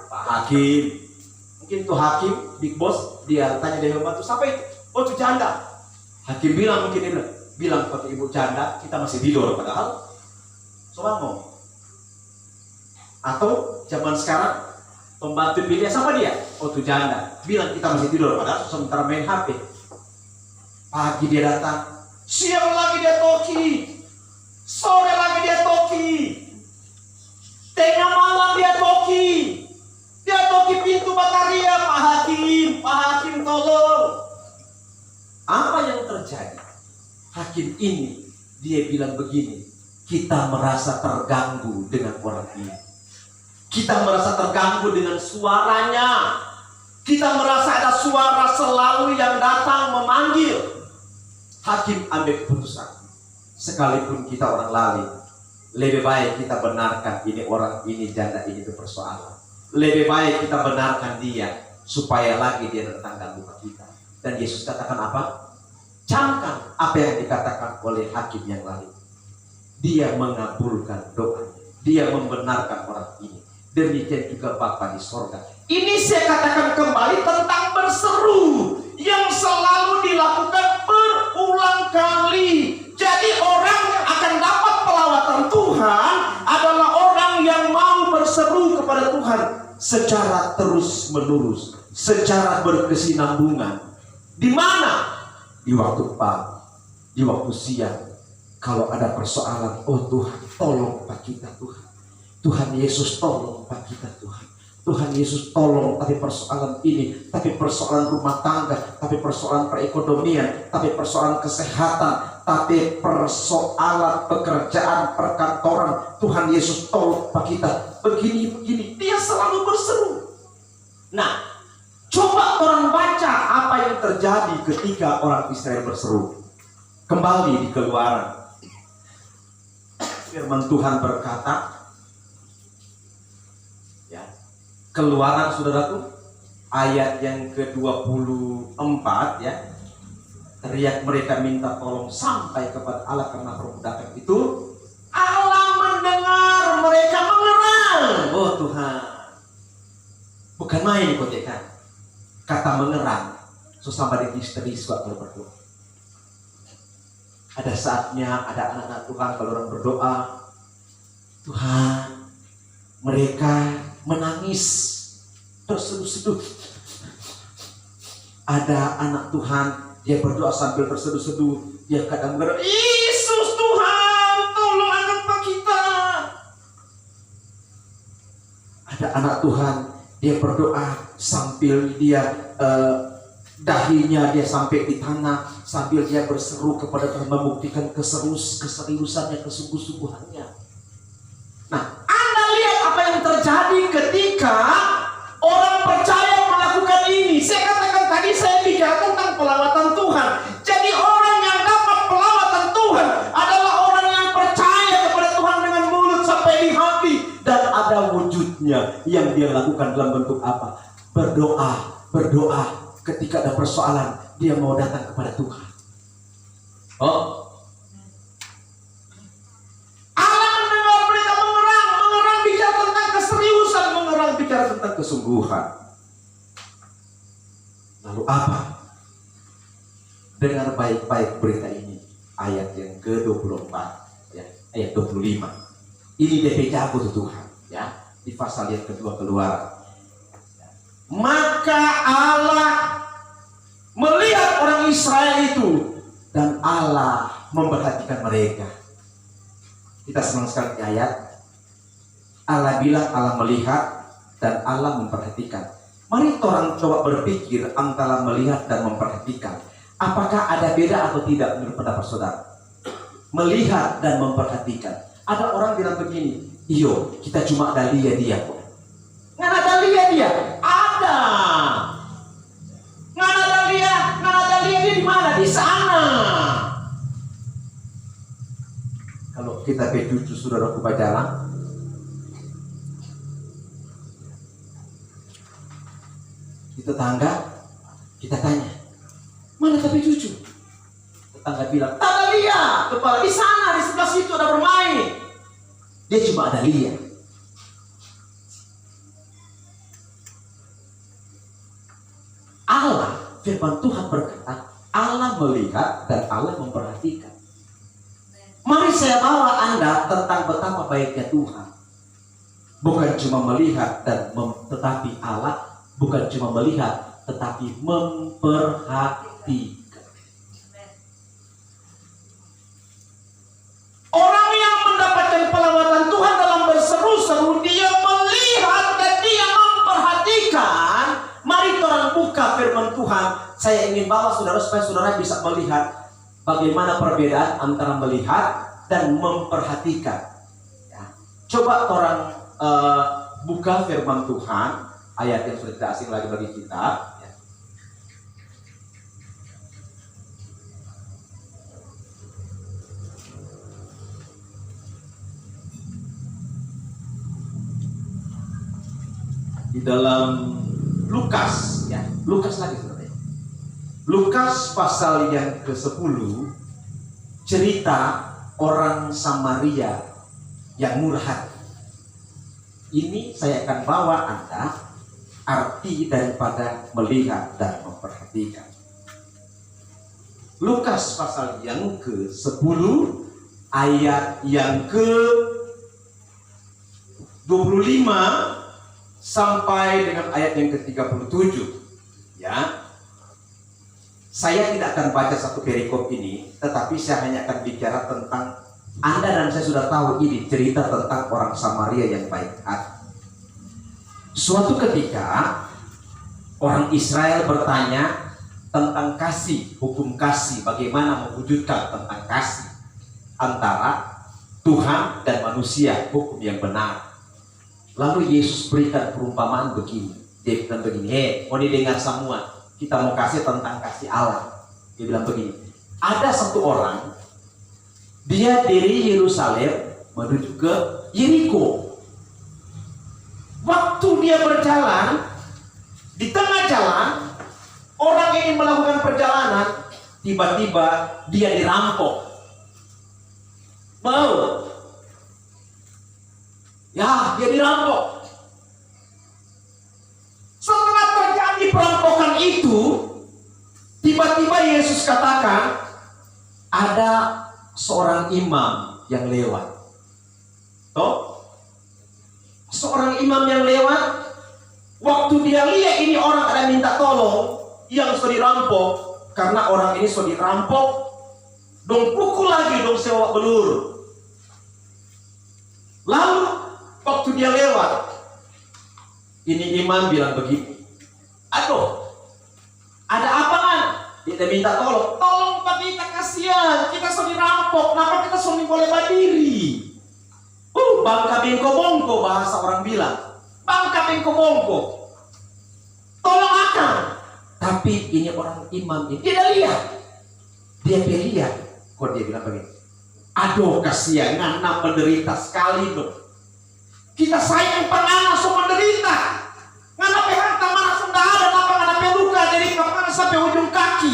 Pak Hakim, mungkin tuh hakim, big boss, dia tanya dia membantu, siapa itu? Oh itu janda. Hakim bilang, mungkin dia bilang kepada ibu janda, kita masih tidur, padahal soal mau. Atau zaman sekarang pembantu pilih siapa dia? Oh itu janda. Bilang kita masih tidur, padahal sementara main HP. Pagi dia datang, siang lagi dia toki, sore lagi dia toki, tengah malam dia toki pintu bataria. Pak Hakim tolong. Apa yang terjadi? Hakim ini dia bilang begini, kita merasa terganggu dengan orang ini. Kita merasa terganggu dengan suaranya. Kita merasa ada suara selalu yang datang memanggil. Hakim ambil keputusan. Sekalipun kita orang lalim, lebih baik kita benarkan ini orang ini janda ini berpersoalan. Lebih baik kita benarkan dia supaya lagi dia datang ganggu kita. Dan Yesus katakan apa? Camkan apa yang dikatakan oleh hakim yang lalim. Dia mengabulkan doa. Dia membenarkan orang ini. Demikian juga Bapa di sorga. Ini saya katakan kembali tentang berseru yang selalu dilakukan berulang kali. Jadi orang yang akan dapat pelawatan Tuhan adalah orang yang mau berseru kepada Tuhan secara terus menerus, secara berkesinambungan. Di mana? Di waktu pagi, di waktu siang. Kalau ada persoalan, oh Tuhan, tolong Pak kita Tuhan. Tuhan Yesus tolong Pak kita Tuhan. Tuhan Yesus tolong, tapi persoalan ini, tapi persoalan rumah tangga, tapi persoalan perekonomian, tapi persoalan kesehatan, tapi persoalan pekerjaan, perkantoran. Tuhan Yesus tolong Pak kita. Begini, dia selalu berseru. Nah, coba orang baca apa yang terjadi ketika orang Israel berseru. Kembali di Keluaran. Firman Tuhan berkata, Keluaran saudaraku ayat yang ke-24 ya. Teriak mereka minta tolong sampai kepada Allah karena perbudakan itu. Allah mendengar mereka mengerang. Oh Tuhan. Bukan main kotekan. Kata mengerang. So somebody history kalau berdoa. Ada saatnya ada anak-anak Tuhan kalau orang berdoa, Tuhan, mereka menangis terseduh-seduh. Ada anak Tuhan dia berdoa sambil terseduh-seduh, dia kadang berdoa, Yesus Tuhan tolong angkat Pak kita. anak Tuhan, dia berdoa sambil dia dahinya dia sampai di tanah, sambil dia berseru kepada Tuhan, membuktikan keseriusannya, kesungguh-sungguhannya. Nah, Anda lihat apa yang terjadi ketika orang percaya melakukan ini. Saya katakan tadi, saya bicara tentang pelawatan Tuhan. Jadi orang yang dapat pelawatan Tuhan adalah orang yang percaya kepada Tuhan dengan mulut sampai di hati, dan ada wujudnya yang dia lakukan dalam bentuk apa? Berdoa. Ketika ada persoalan, dia mau datang kepada Tuhan. Oh, Allah mendengar berita, mengerang bicara tentang keseriusan, mengerang bicara tentang kesungguhan. Lalu apa? Dengar baik-baik berita ini, ayat yang ke-24, ya, ayat 25. Ini DP jago Tuhan, ya, di pasal yang kedua Keluaran. Maka Allah melihat orang Israel itu, dan Allah memperhatikan mereka. Kita senang sekali di ayat Allah bilang Allah melihat dan Allah memperhatikan. Mari orang coba berpikir antara melihat dan memperhatikan. Apakah ada beda atau tidak menurut pendapat saudara? Melihat dan memperhatikan. Ada orang bilang begini, iyo kita cuma ada lihat dia kok. Nggak ada lihat dia. Ada. Nggak ada lihat dia di mana? Di sana. Kalau kita becucu saudaraku berjalan, di tetangga, kita tanya, mana tapi cucu? Tetangga bilang, tak ada lihat, kepala di sana, di sebelah situ ada bermain. Dia cuma ada lihat. Allah, firman Tuhan berkata, Allah melihat dan Allah memperhatikan. Mari saya bawa Anda tentang betapa baiknya Tuhan. Bukan cuma melihat dan tetapi Allah bukan cuma melihat tetapi memperhatikan. Orang yang mendapatkan pelawatan Tuhan dalam berseru-seru, dia melihat dan dia memperhatikan. Mari orang buka firman Tuhan. Saya ingin bawa saudara supaya saudara bisa melihat bagaimana perbedaan antara melihat dan memperhatikan. Ya. Coba orang buka firman Tuhan, ayat yang sudah tidak asing lagi bagi kita. Ya. Di dalam Lukas, ya, Lukas lagi saudara. Lukas pasal yang ke-10, cerita orang Samaria yang murah hati. Ini saya akan bawa Anda arti daripada melihat dan memperhatikan. Lukas pasal yang ke-10 ayat yang ke-25 sampai dengan ayat yang ke-37. Ya. Saya tidak akan baca satu perikop ini, tetapi saya hanya akan bicara tentang Anda dan saya sudah tahu ini cerita tentang orang Samaria yang baik hati. Suatu ketika orang Israel bertanya tentang kasih, hukum kasih, bagaimana mewujudkan tentang kasih antara Tuhan dan manusia, hukum yang benar. Lalu Yesus berikan perumpamaan begini. Dia bilang begini, mau didengar semua. Kita mau kasih tentang kasih Allah. Dia bilang begini, ada satu orang, dia dari Yerusalem menuju ke Yeriko. Waktu dia berjalan, di tengah jalan, orang ini melakukan perjalanan, tiba-tiba dia dirampok. Mau? Ya, dia dirampok. Setelah terjadi perampokan itu, tiba-tiba Yesus katakan, ada seorang imam yang lewat. Toh? Seorang imam yang lewat, waktu dia lihat ini orang ada minta tolong, yang sudah dirampok, karena orang ini sudah dirampok, dong pukul lagi, dong sewa belur. Lalu waktu dia lewat, Ini imam bilang begini, aduh, ada apa kan? Kita minta tolong. Tolong Pak, kita kasihan, kita sudah dirampok. Kenapa kita sudah boleh berdiri? Bangka bengko bongko, bahasa orang bilang. Bangka bengko bongko. Tolong akan. Tapi ini orang imam ini tidak lihat. Dia lihat. Kok dia bilang begini? Aduh, kasihan, anak menderita sekali dong. Kita sayang penganak semua menderita. Ngana harta mana sudah ada, apa ngana luka dari kepala sampai ujung kaki.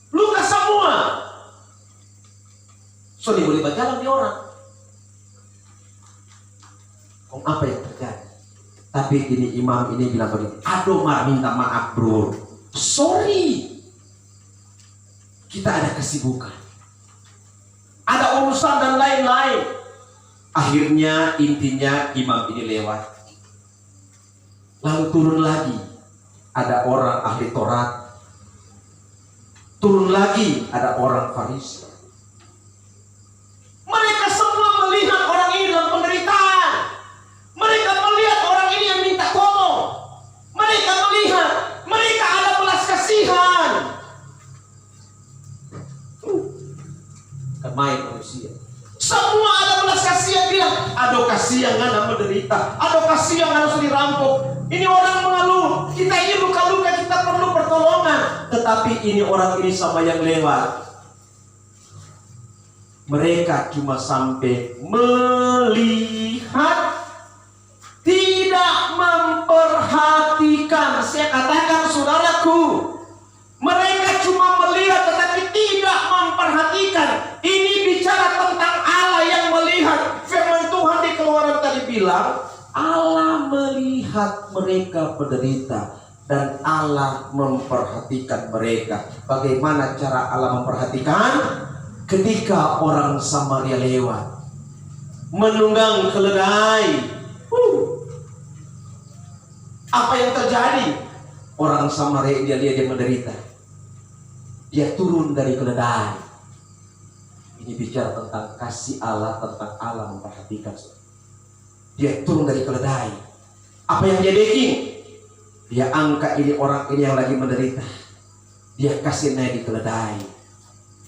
Luka semua. So dia boleh berjalan di orang. Kok apa yang terjadi? Tapi ini imam ini bilang begini, aduh minta maaf bro, sorry, kita ada kesibukan, ada urusan dan lain-lain. Akhirnya intinya imam ini lewat. Lalu turun lagi, ada orang ahli Taurat. Turun lagi, ada orang Farisi. Mereka semua melihat orang ini dalam penderitaan. Mereka melihat orang ini yang minta tolong. Mereka melihat, mereka ada belas kasihan. Kan main manusia. Semua ada belas kasihan, bilang, aduh kasihan anak menderita, aduh kasihan anak sudah dirampok. Ini orang mengeluh, kita ini luka-luka, kita perlu pertolongan. Tetapi ini orang ini sama yang lewat, mereka cuma sampai melihat, tidak memperhatikan. Saya katakan saudaraku, mereka cuma melihat tetapi tidak memperhatikan. Ini bicara tentang Allah yang melihat. Firman Tuhan di Keluaran tadi bilang, Allah melihat mereka menderita dan Allah memperhatikan mereka. Bagaimana cara Allah memperhatikan? Ketika orang Samaria lewat, menunggang keledai. Apa yang terjadi? Orang Samaria dia lihat dia menderita. Dia turun dari keledai. Ini bicara tentang kasih Allah, tentang Allah memperhatikan. Dia turun dari keledai. Apa yang dia bikin? Dia angkat ini orang ini yang lagi menderita. Dia kasih naik di keledai.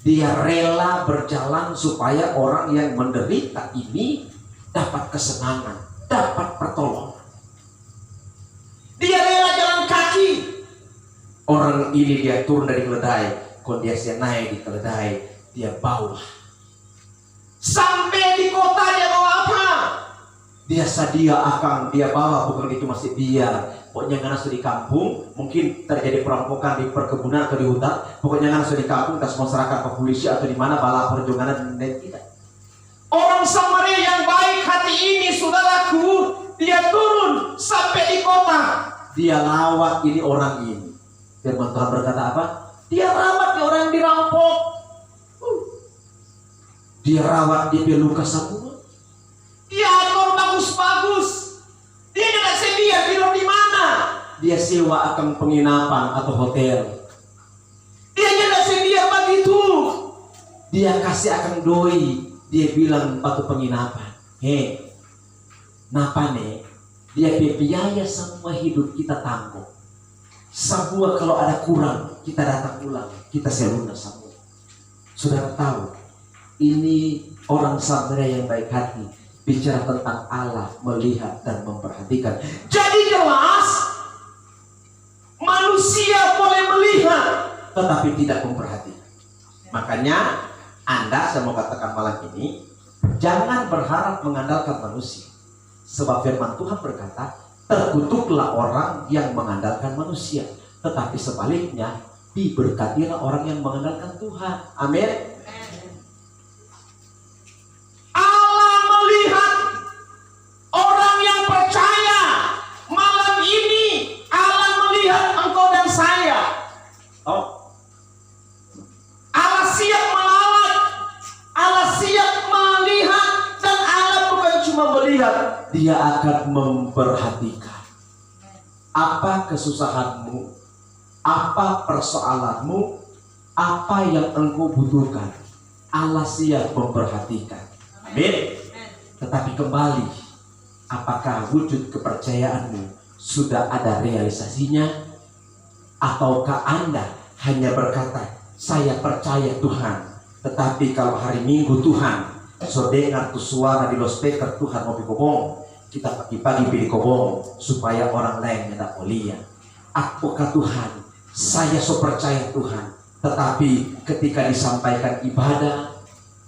Dia rela berjalan supaya orang yang menderita ini dapat kesenangan, dapat pertolongan. Dia rela jalan kaki. Orang ini dia turun dari keledai, kondisi naik di keledai, dia bawa. Sampai di kota dia bawa apa? Dia sedia akan dia bawa, bukan itu masih biar. Pokoknya karena sudah di kampung, mungkin terjadi perampokan di perkebunan atau di hutan. Pokoknya karena sudah di kampung, tas masyarakat ke polisi atau di mana bala perjuangan dan tidak. Orang Samaria yang baik hati ini, saudaraku, dia turun sampai di kota. Dia lawat ini orang ini. Firman Tuhan berkata apa? Dia rawat di orang yang dirampok. Dia rawat dia luka semua. Dia atur bagus-bagus. Dia tidak sedia tidur di mana. Dia sewa akan penginapan atau hotel. Dia tidak sedia begitu. Dia kasih akan doi. Dia bilang batu penginapan. Napa nih? Dia biaya semua hidup kita tanggung. Semua kalau ada kurang kita datang ulang, kita seluna semua. Saudara tahu, ini orang Samaria yang baik hati, bicara tentang Allah melihat dan memperhatikan. Jadi jelas manusia boleh melihat tetapi tidak memperhatikan. Makanya Anda, saya mau katakan malam ini, jangan berharap mengandalkan manusia. Sebab firman Tuhan berkata, terkutuklah orang yang mengandalkan manusia, tetapi sebaliknya diberkatilah orang yang mengandalkan Tuhan. Amin. Allah melihat orang yang percaya. Malam ini Allah melihat engkau dan saya. Allah siap melawat, Allah siap melihat, dan Allah bukan cuma melihat, Dia akan memperhatikan. Apa kesusahanmu, apa persoalanmu, apa yang engkau butuhkan, Allah siap memperhatikan. Amin. Tetapi kembali, apakah wujud kepercayaanmu sudah ada realisasinya? Ataukah Anda hanya berkata, saya percaya Tuhan, tetapi kalau hari Minggu Tuhan, so dengar tu suara di loudspeaker Tuhan mau kobong, kita pagi-pagi pilih kobong supaya orang lain tidak mau lihat. Apakah Tuhan, saya so percaya Tuhan, tetapi ketika disampaikan ibadah,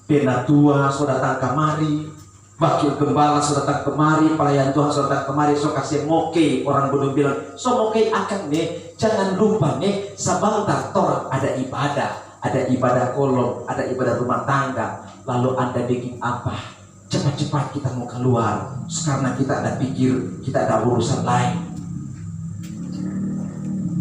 penatua so datang kemari, wakil gembala so datang kemari, pelayan Tuhan so datang kemari, so kasih moke, orang bodoh bilang, so moke akan nih, jangan lupa nih, sebentar orang ada ibadah kolom, ada ibadah rumah tangga, lalu Anda bikin apa? Cepat-cepat kita mau keluar, karena kita ada pikir, kita ada urusan lain.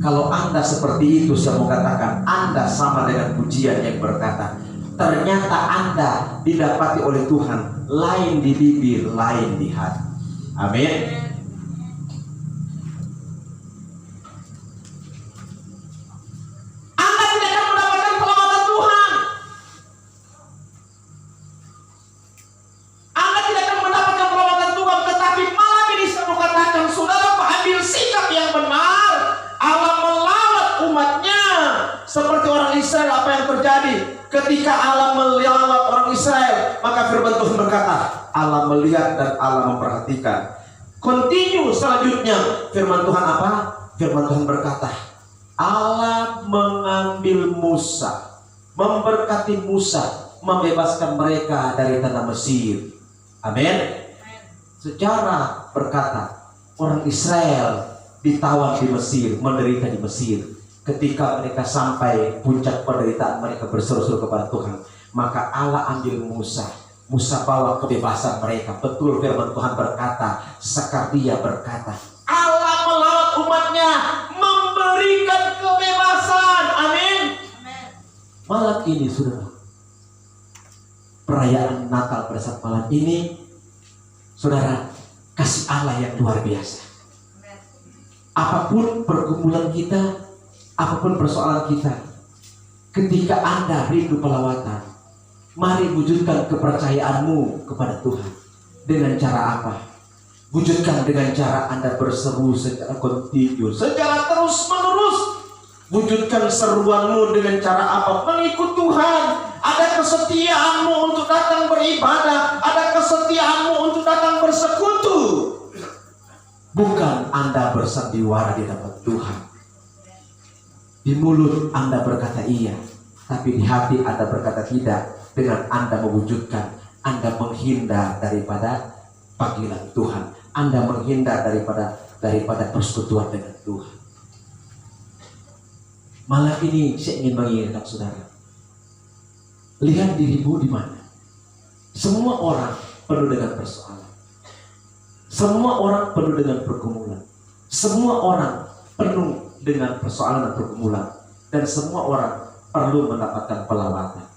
Kalau Anda seperti itu, saya mau katakan, Anda sama dengan pujian yang berkata, ternyata Anda didapati oleh Tuhan lain di bibir, lain di hati. Amin. Anda tidak akan mendapatkan perawatan Tuhan. Anda tidak akan mendapatkan perawatan Tuhan, tetapi malam ini saya mau katakan, saudara ambil sikap yang benar. Allah melawat umatnya seperti orang Israel. Apa yang terjadi? Ketika Allah melawat orang Israel, maka firman Tuhan berkata, Allah melihat dan Allah memperhatikan. Continue selanjutnya, firman Tuhan apa? Firman Tuhan berkata, Allah mengambil Musa, memberkati Musa, membebaskan mereka dari tanah Mesir. Amin. Sejarah berkata, orang Israel ditawan di Mesir, menderita di Mesir. Ketika mereka sampai puncak penderitaan, mereka berseru-seru kepada Tuhan, maka Allah ambil Musa bawa kebebasan mereka. Betul firman Tuhan berkata, Zakaria berkata, Allah melawat umatnya, memberikan kebebasan. Amin. Malam ini saudara, perayaan Natal pada saat malam ini, saudara, kasih Allah yang luar biasa. Apapun pergumulan kita, apapun persoalan kita, ketika Anda rindu pelawatan, mari wujudkan kepercayaanmu kepada Tuhan. Dengan cara apa? Wujudkan dengan cara Anda berseru secara kontinu, secara terus menerus. Wujudkan seruanmu dengan cara apa? Mengikut Tuhan. Ada kesetiaanmu untuk datang beribadah, ada kesetiaanmu untuk datang bersekutu. Bukan Anda bersandiwara di hadapan Tuhan. Di mulut Anda berkata iya, tapi di hati Anda berkata tidak. Dengan Anda mewujudkan, Anda menghindar daripada panggilan Tuhan. Anda menghindar daripada persekutuan dengan Tuhan. Malam ini saya ingin mengingatkan saudara, lihat dirimu di mana. Semua orang penuh dengan persoalan. Semua orang penuh dengan pergumulan. Semua orang penuh dengan persoalan dan pergumulan. Dan semua orang perlu mendapatkan pelawatan.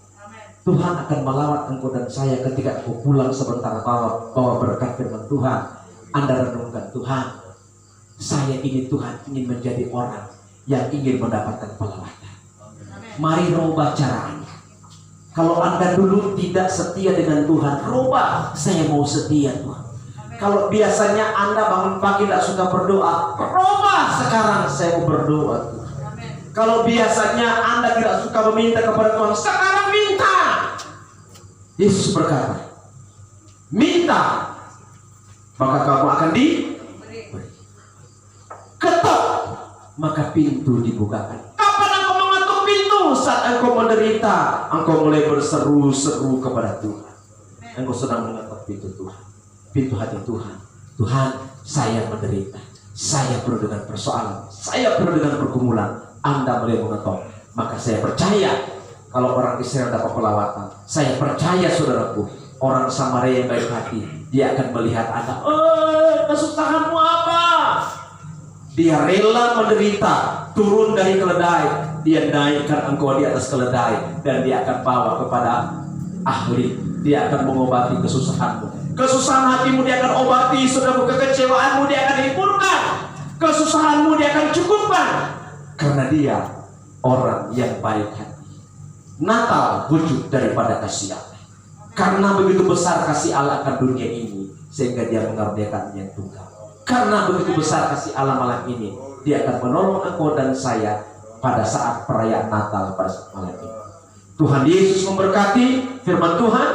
Tuhan akan melawat engkau dan saya ketika engkau pulang sebentar bawa berkat firman Tuhan. Anda renungkan, Tuhan, saya ini Tuhan ingin menjadi orang yang ingin mendapatkan pelawatan. Mari rubah cara Anda. Kalau Anda dulu tidak setia dengan Tuhan, rubah, saya mau setia Tuhan. Kalau biasanya Anda bangun pagi tidak suka berdoa, rubah sekarang saya mau berdoa Tuhan. Kalau biasanya Anda tidak suka meminta kepada Tuhan, sekarang minta. Yesus berkata, minta, maka kamu akan diberi. Ketuk, maka pintu dibukakan. Kapan engkau mengetuk pintu? Saat engkau menderita, engkau mulai berseru-seru kepada Tuhan. Engkau sedang mengetuk pintu Tuhan, pintu hati Tuhan. Tuhan, saya menderita, saya penuh dengan persoalan, saya penuh dengan pergumulan. Anda mulai mengetuk, maka saya percaya kalau orang Israel dapat pelawatan, saya percaya saudaraku, orang Samaria yang baik hati, dia akan melihat Anda. Kesusahanmu apa? Dia rela menderita, turun dari keledai, dia naikkan engkau di atas keledai, dan dia akan bawa kepada ahli. Dia akan mengobati kesusahanmu. Kesusahan hatimu dia akan obati, saudaraku. Kekecewaanmu dia akan hiburkan, kesusahanmu dia akan cukupkan, karena dia orang yang baik hati. Natal wujud daripada kasih Allah. Karena begitu besar kasih Allah akan dunia ini, sehingga dia mengaruniakan yang tunggal. Karena begitu besar kasih Allah malam ini, dia akan menolong engkau dan saya pada saat perayaan Natal pada saat malam ini. Tuhan Yesus memberkati firman Tuhan,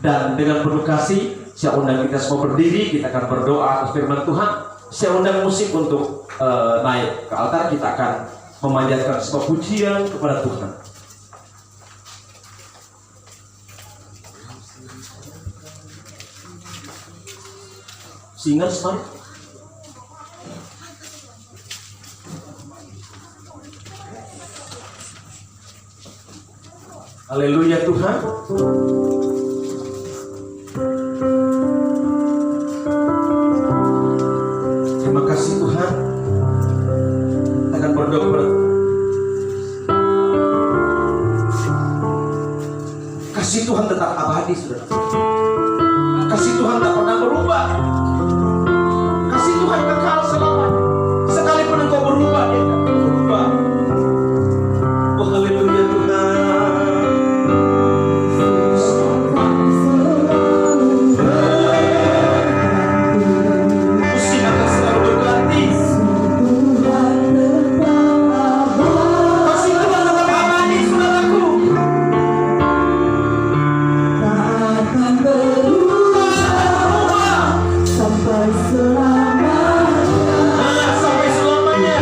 dan dengan penuh kasih saya undang kita semua berdiri, kita akan berdoa atas firman Tuhan. Saya undang musik untuk naik ke altar, kita akan memanjatkan sebuah pujian kepada Tuhan. Singers, mari. Haleluya Tuhan. Terima kasih Tuhan. Kita akan berdoa kepada Tuhan. Kasih Tuhan tetap abadi, saudara. Kasih Tuhan tak pernah berubah. Kasih Tuhan kekal selamanya. Sekalipun engkau berubah, dia tak berubah. Oh haleluya Tuhan. Musim akan selalu berganti. Kasih Tuhan tetap abadi, saudaraku. akan berubah sampai selamanya. Sampai selamanya.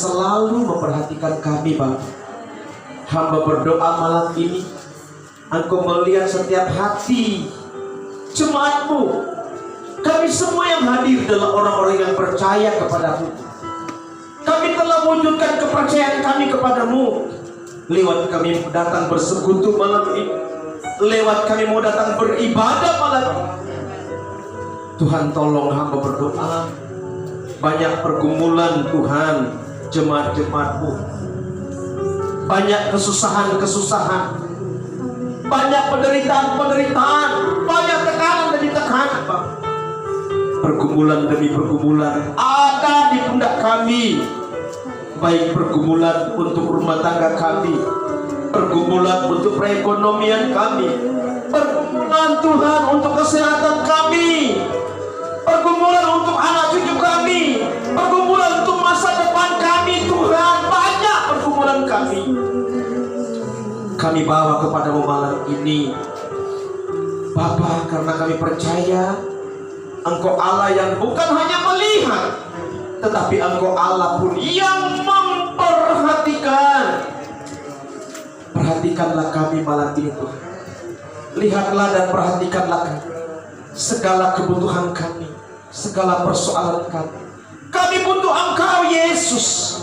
selalu memperhatikan kami, Bapa. Hamba berdoa malam ini, Engkau melihat setiap hati jemaat-Mu. Kami semua yang hadir adalah orang-orang yang percaya kepada-Mu. Kami telah wujudkan kepercayaan kami kepada-Mu. Lewat kami datang bersekutu malam ini, lewat kami mau datang beribadah malam ini. Tuhan, tolong hamba berdoa. Banyak pergumulan Tuhan, jemaat-jemaat-Mu. Banyak kesusahan-kesusahan, banyak penderitaan-penderitaan, banyak tekanan demi tekanan, Pak. Pergumulan demi pergumulan ada di pundak kami. Baik pergumulan untuk rumah tangga kami, pergumulan untuk perekonomian kami, pergumulan Tuhan untuk kesehatan kami, pergumulan untuk anak cucu kami, pergumulan untuk masa depan kami. Tuhan, banyak pergumulan kami. Kami bawa kepada-Mu malam ini, Bapa, karena kami percaya Engkau Allah yang bukan hanya melihat, tetapi Engkau Allah pun yang memperhatikan. Perhatikanlah kami malam ini, Tuhan. Lihatlah dan perhatikanlah kami, segala kebutuhan kami, segala persoalan kami. Kami butuh Engkau, Yesus.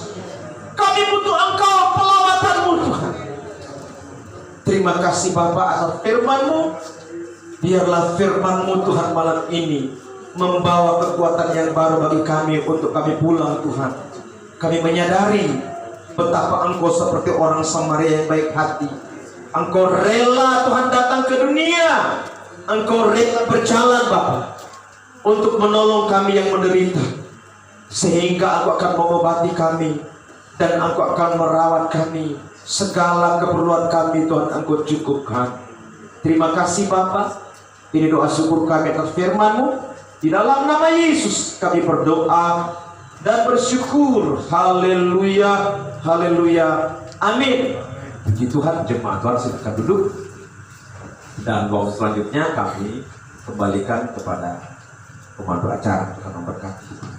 Kami butuh Engkau, pelawatan-Mu, Tuhan. Terima kasih Bapa atas firman-Mu. Biarlah firman-Mu, Tuhan, malam ini membawa kekuatan yang baru bagi kami untuk kami pulang, Tuhan. Kami menyadari betapa Engkau seperti orang Samaria yang baik hati. Engkau rela, Tuhan, datang ke dunia. Engkau rela berjalan, Bapa, untuk menolong kami yang menderita, sehingga Engkau akan mengobati kami dan Engkau akan merawat kami. Segala keperluan kami, Tuhan, Engkau cukupkan. Terima kasih Bapa. Ini doa syukur kami atas firman-Mu. Di dalam nama Yesus kami berdoa dan bersyukur. Haleluya, haleluya, amin. Puji Tuhan, jemaat Tuhan silakan duduk. Dan waktu selanjutnya kami kembalikan kepada pemandu acara. Tuhan memberkati.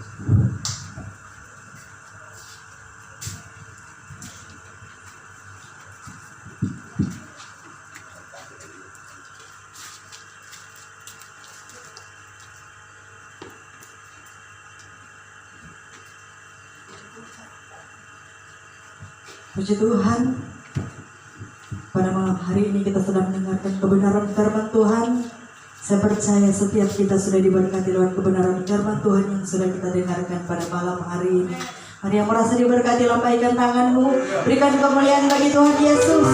Puji Tuhan, pada malam hari ini kita sedang mendengarkan kebenaran firman Tuhan. Saya percaya setiap kita sudah diberkati lewat kebenaran firman Tuhan yang sudah kita dengarkan pada malam hari ini. Mari yang merasa diberkati, lambaikan tanganmu, berikan kemuliaan bagi Tuhan Yesus.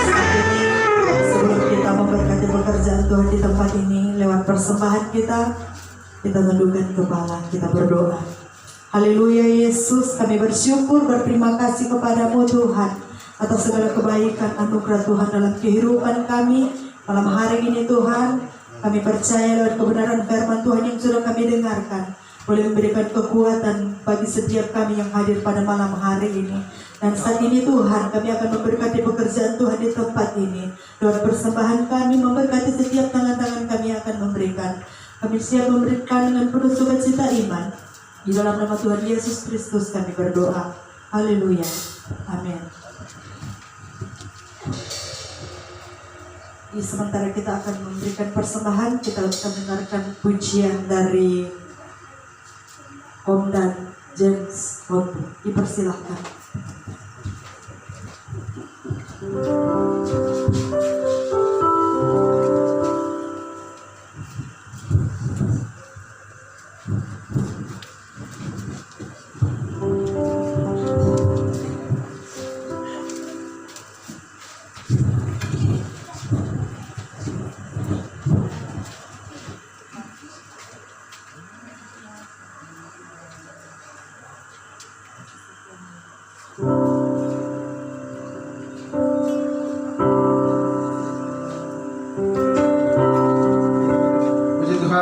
Saat ini, sebelum kita memberkati pekerjaan Tuhan di tempat ini, lewat persembahan kita tundukkan kepala, kita berdoa. Haleluya Yesus, kami bersyukur, berterima kasih kepada-Mu Tuhan atas segala kebaikan anugerah Tuhan dalam kehidupan kami malam hari ini. Tuhan, kami percaya lewat kebenaran firman Tuhan yang sudah kami dengarkan boleh memberikan kekuatan bagi setiap kami yang hadir pada malam hari ini. Dan saat ini Tuhan, kami akan memberkati pekerjaan Tuhan di tempat ini. Lewat persembahan kami memberkati setiap tangan-tangan kami akan memberikan. Kami siap memberikan dengan penuh sukacita iman. Di dalam nama Tuhan Yesus Kristus kami berdoa. Haleluya. Amin. Di sementara kita akan memberikan persembahan, kita akan mendengarkan pujian dari Om dan James Hope. Dipersilahkan.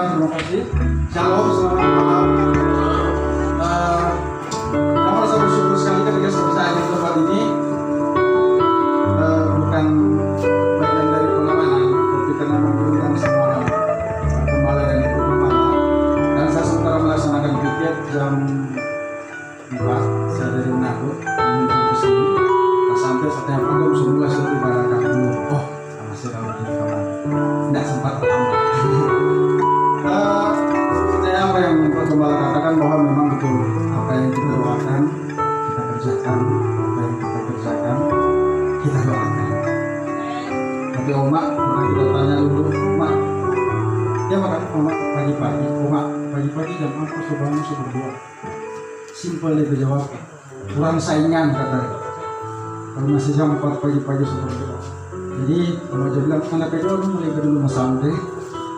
Terima kasih. Shalom, selamat malam. Saya merasa bersyukur sekali ketika saya bisa hadir di tempat ini. Bukan bagian dari pengamanan, tapi karena memberikan semua gembala dan ibu gembala. Dan saya sementara melaksanakan piket tiba. Saya dari Manado menuju ke sini. Pas sampai saya pagi semula saya tiba dulu. Oh, masih dalam di kamar. Tidak sempat terlambat. Saya apa yang Pak Gembala katakan bahwa memang betul apa yang kita doakan kita kerjakan, apa yang kita kerjakan kita doakan. Tapi Oma pernah kita tanya dulu, Oma, ya makan Oma pagi-pagi, Oma pagi-pagi jam apa subuh berdoa? Simpel dia jawab, kurang saingan katanya. Kalau masih jam 4 pagi-pagi subuh berdoa. Jadi kalau dia bilang anak kedua lu mulai dulu mas sampai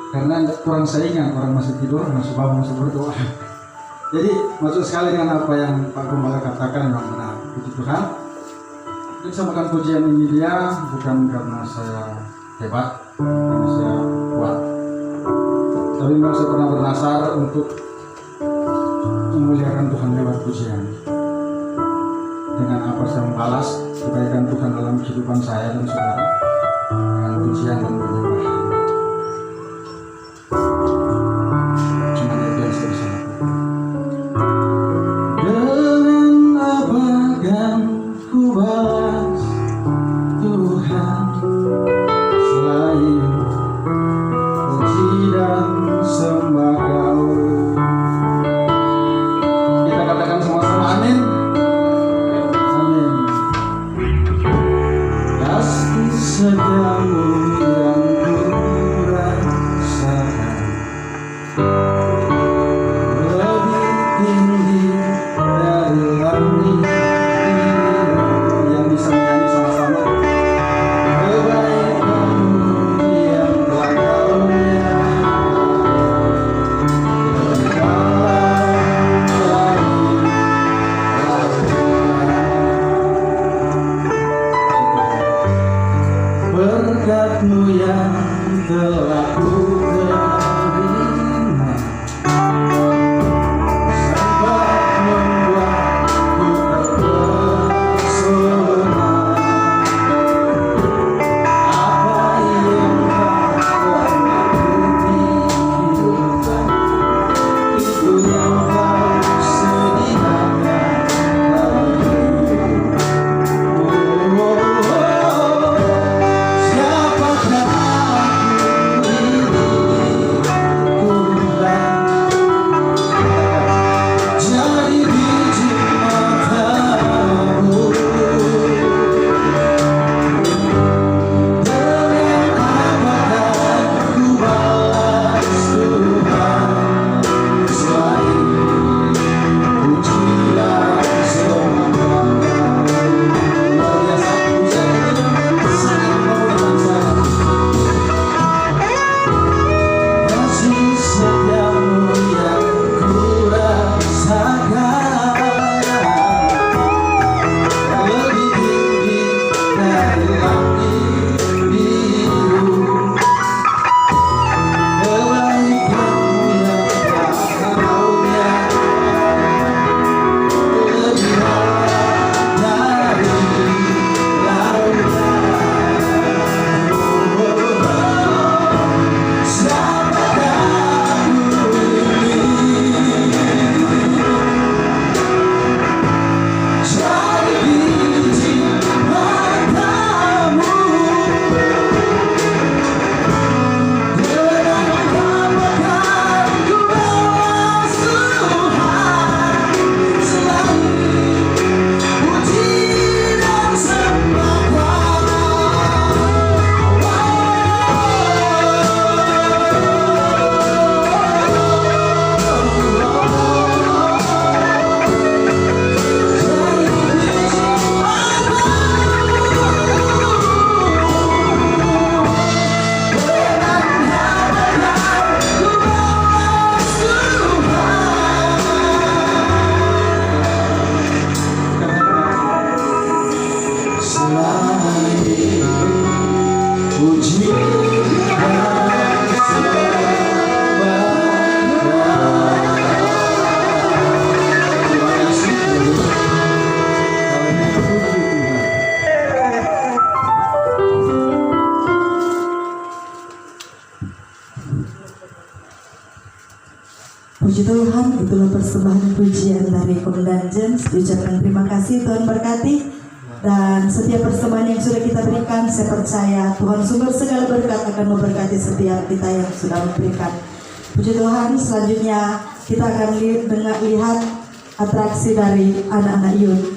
karena kurang saingan, orang masih tidur, masih bangun masih berdoa. Jadi maksud sekali dengan apa yang Pak Gembala katakan memang benar. Puji Tuhan. Jadi saya makan pujian ini dia bukan karena saya hebat, karena saya kuat. Tapi memang saya pernah bernasar untuk memuliakan Tuhan lewat pujian. Dengan apa saya membalas kebaikan Tuhan dalam kehidupan saya dan saudara dengan pujian dan penyembahan. Cuma itu yang saya bisa lakukan. Dengan apa akan ku balas Tuhan selain puji dan sembah Kau. Kita katakan sama-sama amin. Amin. Kasih setiamu yang ku Tuhan, itulah persembahan pujian dari Komandan James. Diucapkan terima kasih, Tuhan berkati. Dan setiap persembahan yang sudah kita berikan, saya percaya Tuhan sumber segala berkat akan memberkati setiap kita yang sudah memberikan. Puji Tuhan, selanjutnya kita akan lihat atraksi dari anak-anak youth.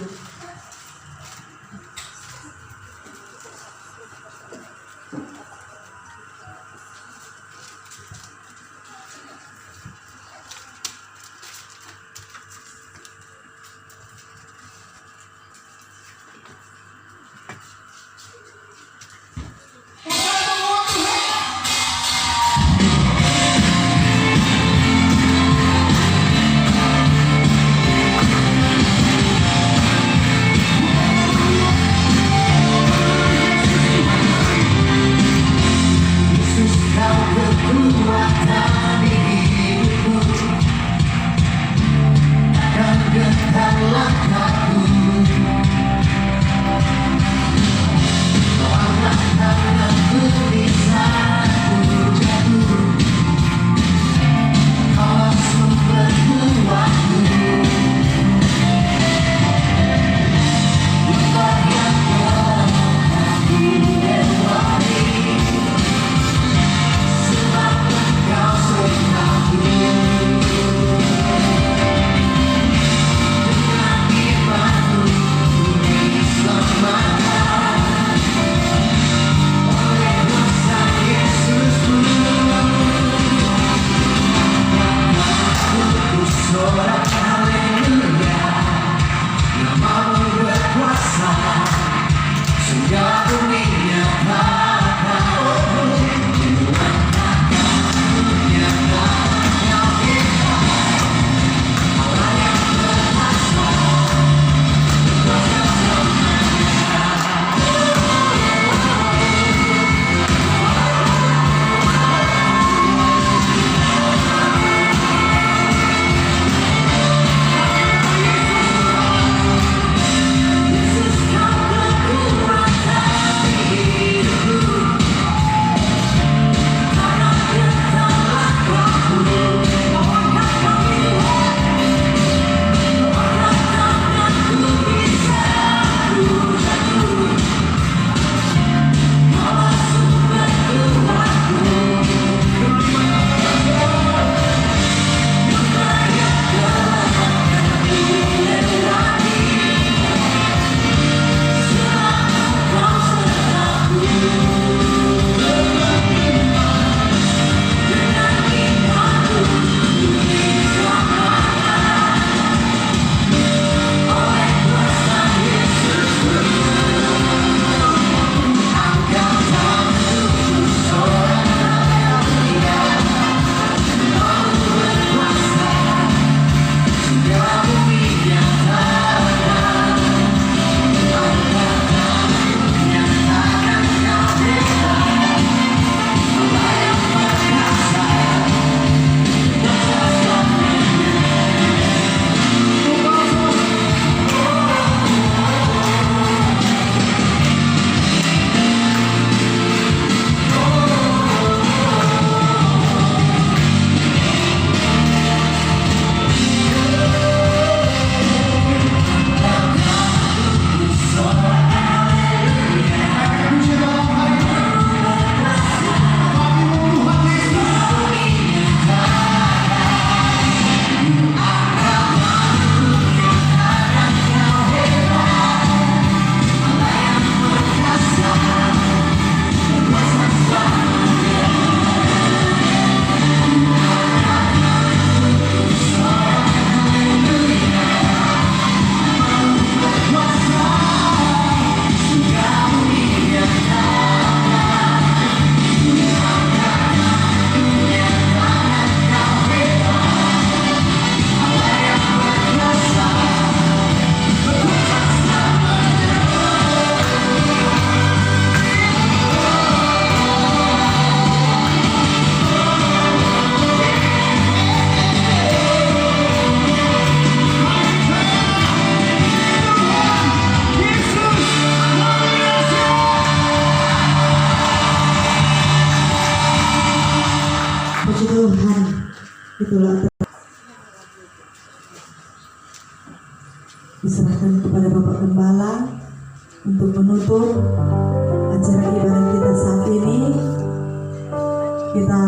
Puji Tuhan, itulah diserahkan kepada Bapak Gembala untuk menutup acara ibadah kita saat ini. Kita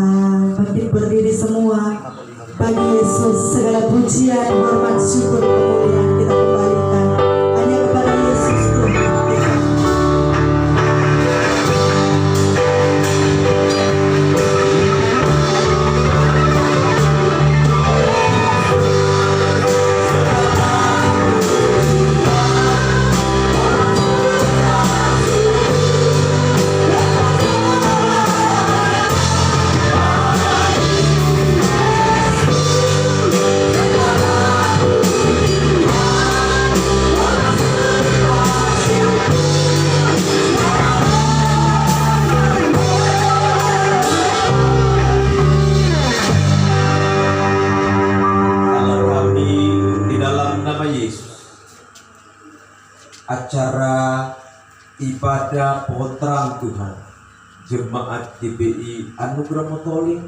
bangkit berdiri semua. Bagi Yesus segala pujian, hormat, syukur, kemuliaan kita kembalikan hanya kepada Yesus Tuhan kita. Acara ibadah pohon terang Tuhan Jemaat GBI Anugerah Motoling,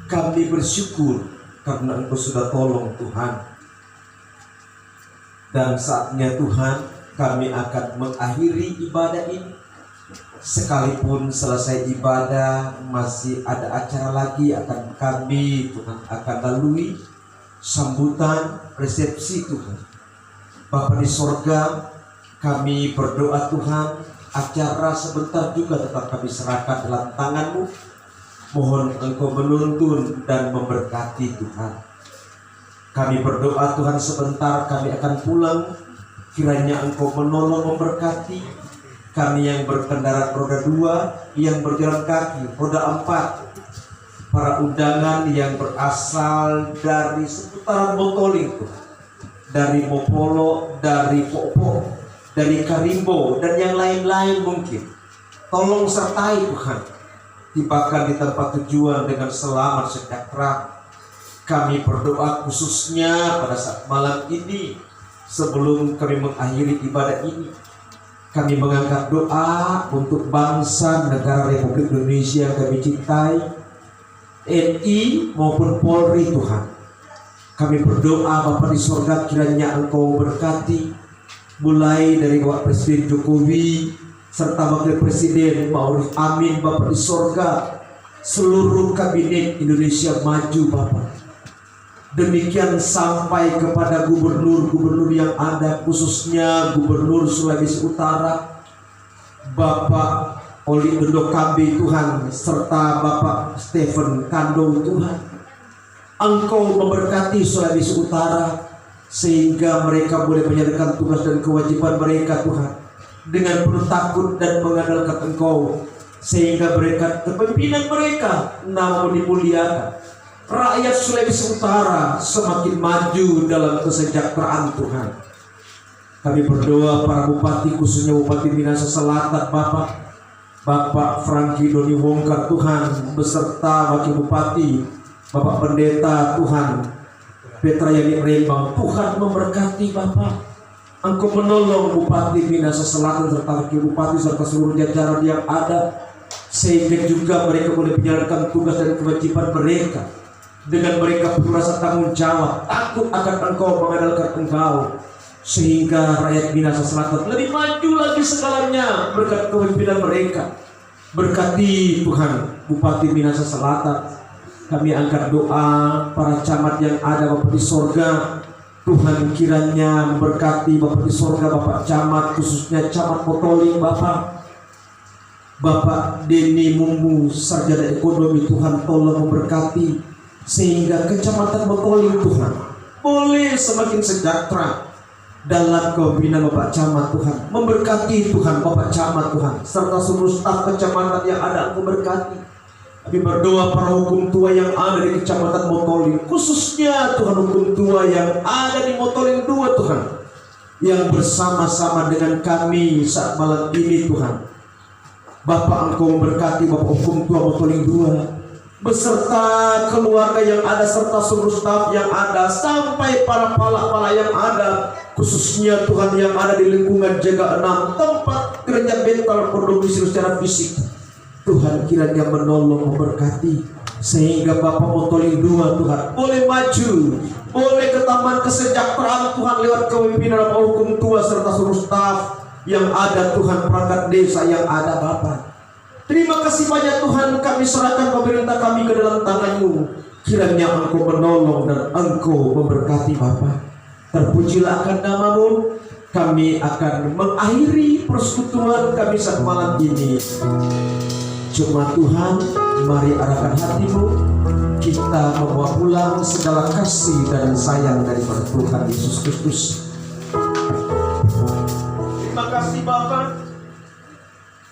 kami bersyukur karena Engkau sudah tolong Tuhan. Dan saatnya Tuhan kami akan mengakhiri ibadah ini. Sekalipun selesai ibadah masih ada acara lagi akan kami Tuhan akan lalui sambutan resepsi Tuhan. Bapa di sorga, kami berdoa Tuhan, acara sebentar juga tetap kami serahkan dalam tangan-Mu. Mohon Engkau menuntun dan memberkati Tuhan. Kami berdoa Tuhan sebentar kami akan pulang, kiranya Engkau menolong memberkati kami yang berkendara roda 2, yang berjalan kaki roda 4, para undangan yang berasal dari seputaran Motoling Tuhan, dari Mopolo, dari Popo, dari Karimbo, dan yang lain-lain mungkin. Tolong sertai Tuhan, tibakan di tempat tujuan dengan selamat sejahtera. Kami berdoa khususnya pada saat malam ini, sebelum kami mengakhiri ibadah ini, kami mengangkat doa untuk bangsa negara Republik Indonesia yang kami cintai, TNI maupun Polri Tuhan. Kami berdoa Bapa di sorga, kiranya Engkau berkati mulai dari Bapak Presiden Jokowi serta Wakil Presiden Ma'ruf Amin Bapa di sorga, seluruh kabinet Indonesia Maju Bapa. Demikian sampai kepada gubernur-gubernur yang ada, khususnya Gubernur Sulawesi Utara Bapak Oli Dondo Kambi Tuhan, serta Bapak Stephen Kando Tuhan. Engkau memberkati Sulawesi Utara sehingga mereka boleh menjalankan tugas dan kewajiban mereka Tuhan dengan penuh takut dan mengandalkan Engkau, sehingga mereka kepemimpinan mereka nama dimuliakan. Rakyat Sulawesi Utara semakin maju dalam kesejahteraan Tuhan. Kami berdoa para bupati, khususnya Bupati Minahasa Selatan Bapak Franky Doni Wongkar Tuhan, beserta Wakil Bupati Bapak Pendeta Tuhan Petra Yani Rembang, Tuhan memberkati Bapak. Engkau menolong Bupati Minahasa Selatan serta Wakil Bupati serta seluruh jajaran yang ada, sehingga juga mereka boleh menjalankan tugas dan kewajiban mereka dengan mereka penuh rasa tanggung jawab, takut akan Engkau, mengandalkan Engkau, sehingga rakyat Minahasa Selatan lebih maju lagi segalanya berkat kepemimpinan mereka. Berkati Tuhan Bupati Minahasa Selatan. Kami angkat doa para camat yang ada Bapak di sorga. Tuhan kiranya memberkati Bapak di sorga, Bapak camat, khususnya camat Motoling Bapak Denny Mumbu, sarjana ekonomi. Tuhan tolong memberkati sehingga kecamatan Motoling Tuhan boleh semakin sejahtera dalam kepemimpinan Bapak camat Tuhan. Memberkati Tuhan Bapak camat Tuhan serta seluruh staf kecamatan yang ada, Engkau berkati. Kami berdoa para hukum tua yang ada di Kecamatan Motoling, khususnya Tuhan hukum tua yang ada di Motoling 2 Tuhan, yang bersama-sama dengan kami saat malam ini Tuhan. Bapak Engkau memberkati Bapak hukum tua Motoling 2 beserta keluarga yang ada serta seluruh staf yang ada, sampai para pala-pala yang ada, khususnya Tuhan yang ada di lingkungan Jaga 6 tempat kerja mental berdomisili secara fisik. Tuhan kiranya menolong memberkati sehingga Bapak Motoling 2 Tuhan boleh maju boleh ke taman kesejahteraan Tuhan lewat kepemimpinan hukum tua serta seluruh staf yang ada Tuhan, perangkat desa yang ada Bapak. Terima kasih banyak Tuhan, kami serahkan pemerintah kami ke dalam tangan-Mu. Kiranya Engkau menolong dan Engkau memberkati Bapak. Terpujilah akan nama-Mu. Kami akan mengakhiri persekutuan kami saat malam ini. Cuma Tuhan, mari arahkan hati-Mu. Kita membawa pulang segala kasih dan sayang daripada Tuhan Yesus Kristus. Terima kasih Bapak.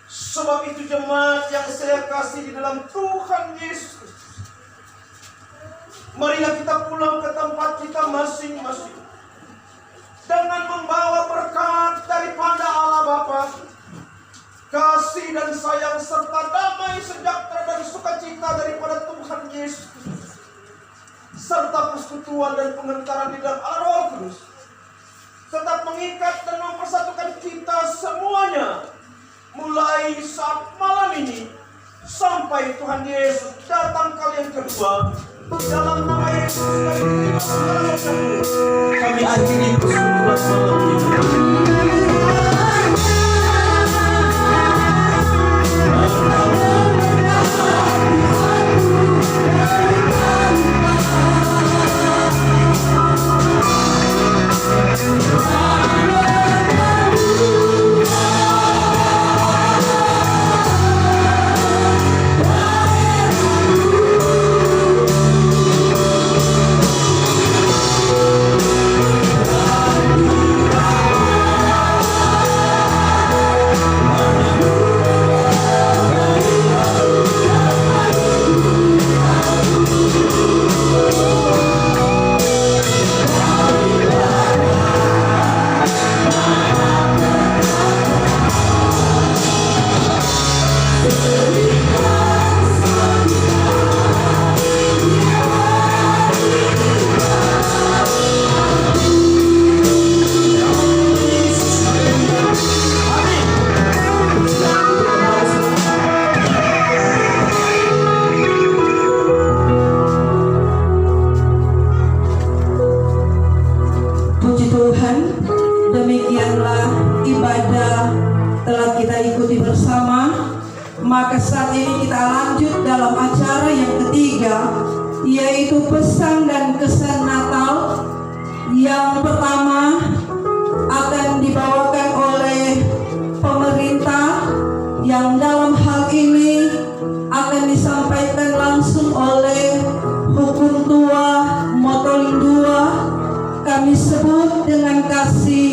Sebab itu jemaat yang saya kasih di dalam Tuhan Yesus Kristus, marilah kita pulang ke tempat kita masing-masing dengan membawa berkat daripada Allah Bapa, kasih dan sayang serta damai sejahtera dan sukacita daripada Tuhan Yesus Kristus, serta persekutuan dan pengentaran di dalam Allah Roh Kudus tetap mengikat dan mempersatukan kita semuanya mulai saat malam ini sampai Tuhan Yesus datang kali yang kedua. Dalam nama Yesus kami akhiri persekutuan malam ini. Maka saat ini kita lanjut dalam acara yang ketiga, yaitu pesan dan kesan Natal. Yang pertama akan dibawakan oleh pemerintah, yang dalam hal ini akan disampaikan langsung oleh hukum tua Motoling 2. Kami sebut dengan kasih